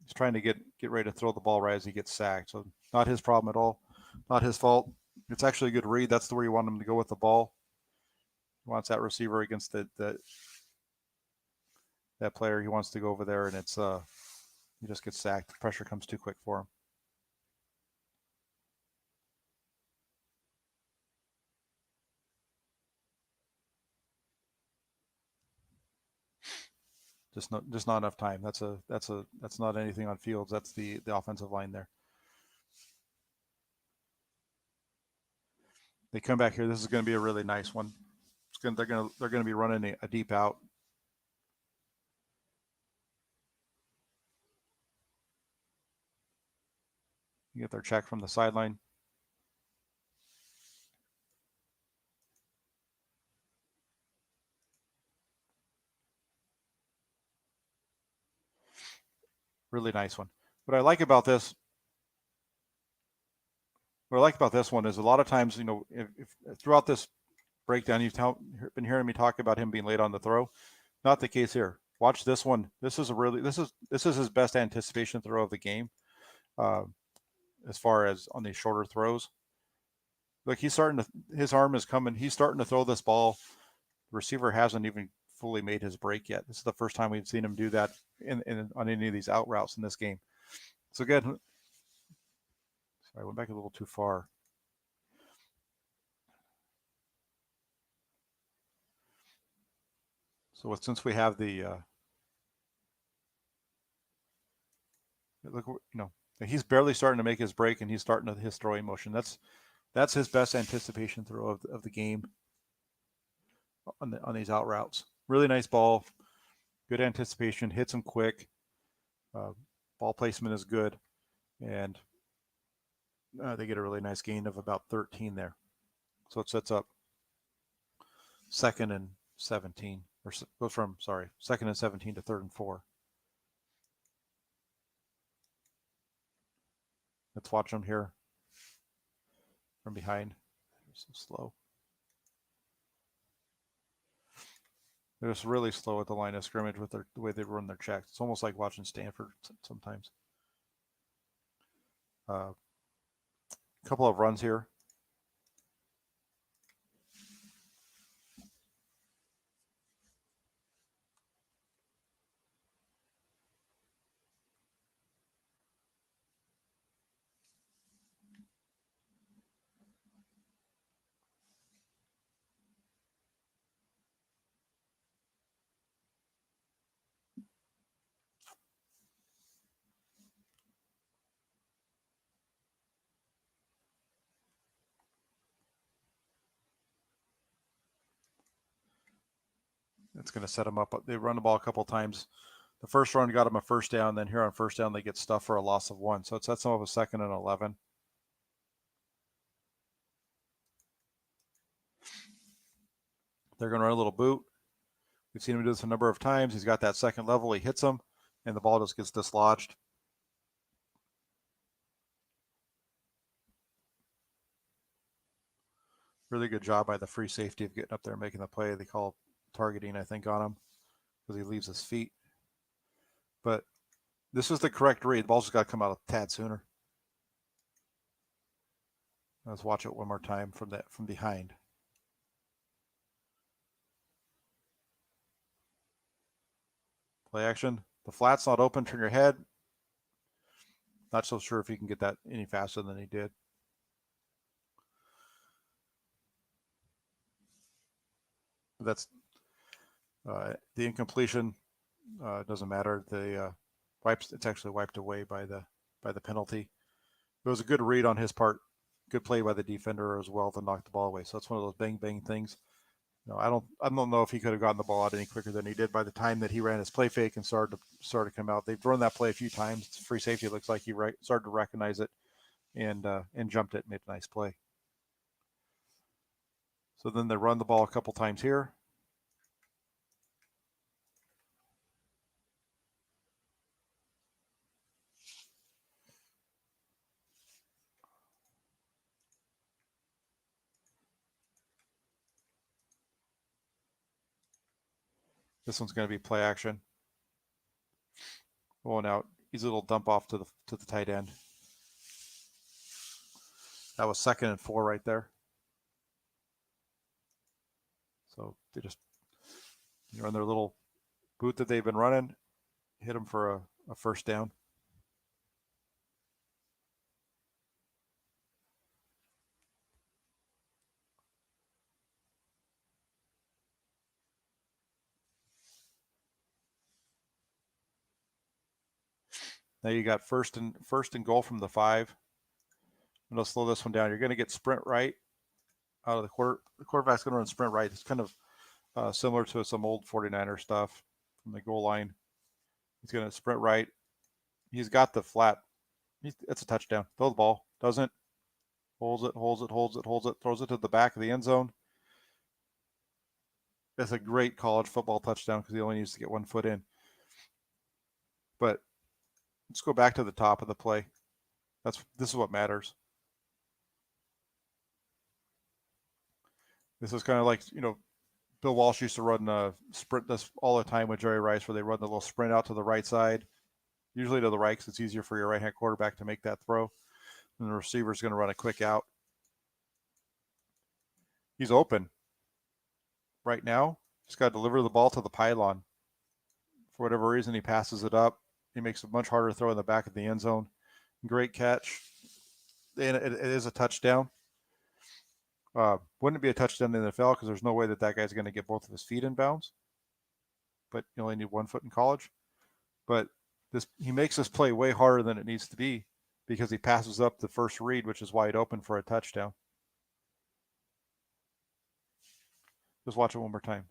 He's trying to get ready to throw the ball right as he gets sacked. So not his problem at all. Not his fault. It's actually a good read. That's the way you want him to go with the ball. He wants that receiver against that player. He wants to go over there, and he just gets sacked. The pressure comes too quick for him. Just not enough time. That's not anything on Fields. That's the offensive line there. They come back here. This is going to be a really nice one. They're going to be running a deep out. You get their check from the sideline. Really nice one. What I like about this one is a lot of times, if throughout this breakdown, been hearing me talk about him being late on the throw. Not the case here. Watch this one. This is his best anticipation throw of the game, as far as on these shorter throws. Look, his arm is coming. He's starting to throw this ball. The receiver hasn't even fully made his break yet. This is the first time we've seen him do that on any of these out routes in this game. So again, sorry, I went back a little too far. So since we have the look, he's barely starting to make his break, and he's starting his throwing motion. That's his best anticipation throw of the game on these out routes. Really nice ball, good anticipation, hits him quick. Ball placement is good, and they get a really nice gain of about 13 there. So it sets up 2nd and 17, or goes from 2nd and 17 to 3rd and 4. Let's watch them here from behind. They're so slow. They're just really slow at the line of scrimmage with the way they run their checks. It's almost like watching Stanford sometimes. A couple of runs here. It's going to set them up. They run the ball a couple times. The first run got them a first down. Then here on first down, they get stuffed for a loss of 1. So it sets them up a 2nd and 11. They're going to run a little boot. We've seen him do this a number of times. He's got that second level. He hits them, and the ball just gets dislodged. Really good job by the free safety of getting up there and making the play. They call targeting, I think, on him because he leaves his feet. But this is the correct read. The ball's just got to come out a tad sooner. Let's watch it one more time from behind. Play action. The flat's not open. Turn your head. Not so sure if he can get that any faster than he did. That's the incompletion. Doesn't matter. It's actually wiped away by the penalty. It was a good read on his part. Good play by the defender as well to knock the ball away. So it's one of those bang things. I don't know if he could have gotten the ball out any quicker than he did by the time that he ran his play fake and started to come out. They've run that play a few times. It's free safety. It looks like he started to recognize it and jumped it and made a nice play. So then they run the ball a couple times here. This one's going to be play action. Going out, easy little dump off to the tight end. That was 2nd and 4 right there. So they just run their little boot that they've been running, hit them for a first down. Now you got first and goal from the 5. I'm going to slow this one down. You're going to get sprint right out of the quarter. The quarterback's going to run sprint right. It's kind of similar to some old 49er stuff from the goal line. He's going to sprint right. He's got the flat. It's a touchdown. Throw the ball. Doesn't. Holds it. Throws it to the back of the end zone. That's a great college football touchdown because he only needs to get 1 foot in. But Let's go back to the top of the play. This is what matters. This is kind of like, Bill Walsh used to run a sprint this all the time with Jerry Rice, where they run the little sprint out to the right side, usually to the right because it's easier for your right-hand quarterback to make that throw. And the receiver's going to run a quick out. He's open. Right now, he's got to deliver the ball to the pylon. For whatever reason, he passes it up. He makes a much harder throw in the back of the end zone. Great catch. And it is a touchdown. Wouldn't it be a touchdown in the NFL because there's no way that guy's going to get both of his feet in bounds. But you only need 1 foot in college. But he makes this play way harder than it needs to be because he passes up the first read, which is wide open for a touchdown. Just watch it one more time.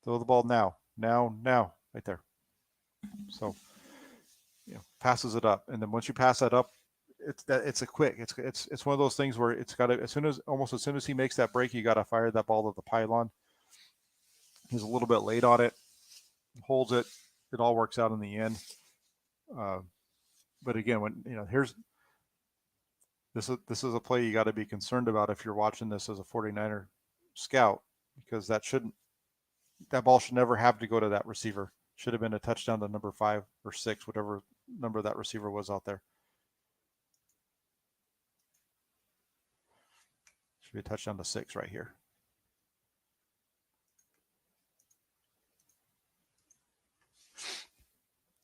Throw the ball now, right there. So, passes it up, and then once you pass that up, it's one of those things where it's got to, as soon as he makes that break, you got to fire that ball to the pylon. He's a little bit late on it, holds it. It all works out in the end. But again, this is a play you got to be concerned about if you're watching this as a 49er scout, because that ball should never have to go to that receiver. Should have been a touchdown to number 5 or 6, whatever number that receiver was out there. Should be a touchdown to 6 right here.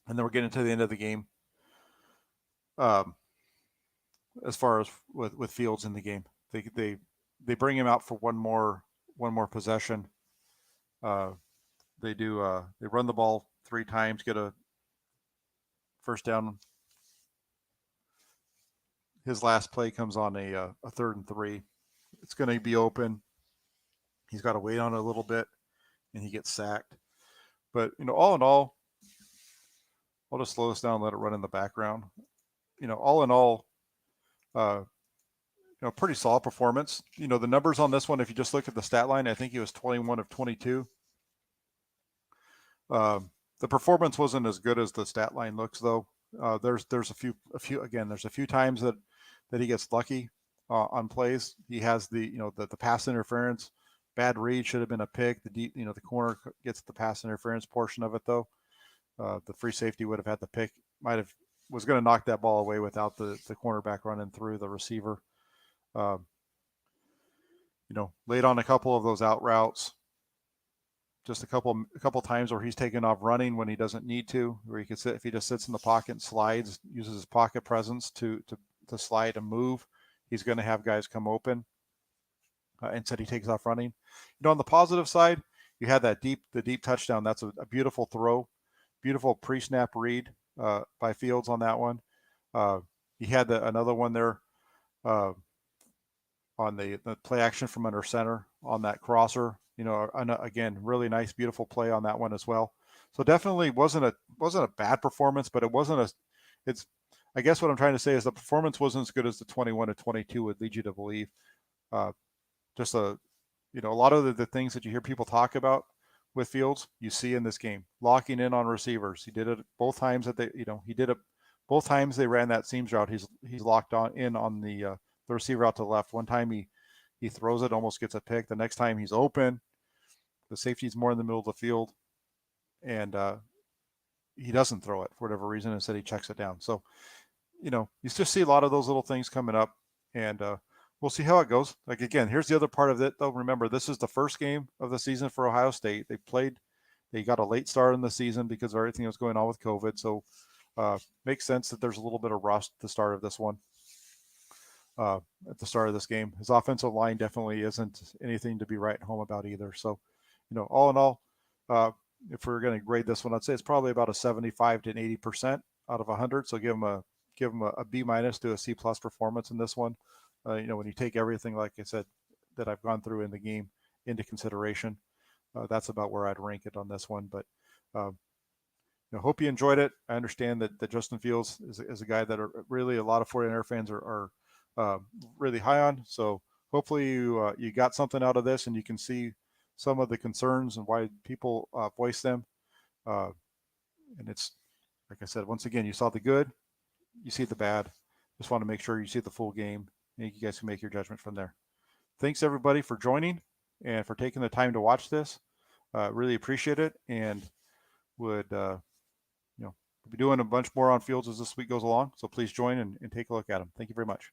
And then we're getting to the end of the game. As far as with Fields in the game, they bring him out for one more possession. They run the ball 3 times, get a first down. His last play comes on a 3rd and 3. It's going to be open. He's got to wait on it a little bit, and he gets sacked. But all in all, I'll just slow this down and let it run in the background. All in all, pretty solid performance. The numbers on this one, if you just look at the stat line, I think he was 21 of 22. The performance wasn't as good as the stat line looks, though. There's a few times that he gets lucky on plays. He has the pass interference, bad read, should have been a pick. The corner gets the pass interference portion of it, though. The free safety would have had the pick. Was going to knock that ball away without the cornerback running through the receiver. Late on a couple of those out routes. Just a couple times where he's taken off running when he doesn't need to, where he can sit, if he just sits in the pocket and slides, uses his pocket presence to slide and move, he's going to have guys come open. Instead, he takes off running. On the positive side, you had the deep touchdown. That's a beautiful throw, beautiful pre-snap read by Fields on that one. He had another one there on the play action from under center on that crosser. Again, really nice, beautiful play on that one as well. So definitely wasn't a bad performance, but I guess what I'm trying to say is the performance wasn't as good as the 21 to 22 would lead you to believe. Just a lot of the things that you hear people talk about with Fields, you see in this game, locking in on receivers. He did it both times both times they ran that seams route. He's locked in on the receiver out to the left. One time he throws it, almost gets a pick. The next time he's open, the safety's more in the middle of the field, and he doesn't throw it for whatever reason. Instead, he checks it down. So, you just see a lot of those little things coming up, and we'll see how it goes. Like, again, here's the other part of it, though. Remember, this is the first game of the season for Ohio State. They got a late start in the season because of everything that was going on with COVID. So makes sense that there's a little bit of rust at the start of this one. At the start of this game, his offensive line definitely isn't anything to be writing home about either. So, all in all, if we're going to grade this one, I'd say it's probably about a 75 to 80% out of 100. So give him a B- to a C+ performance in this one. When you take everything, like I said, that I've gone through in the game into consideration, that's about where I'd rank it on this one. But hope you enjoyed it. I understand that Justin Fields is a guy that really a lot of 49er fans are really high on. So hopefully you got something out of this, and you can see some of the concerns and why people voice them. And like I said, once again, you saw the good, you see the bad. Just want to make sure you see the full game, and you guys can make your judgment from there. Thanks everybody for joining and for taking the time to watch this. Really appreciate it, and would we'll be doing a bunch more on fields as this week goes along. So please join and take a look at them. Thank you very much.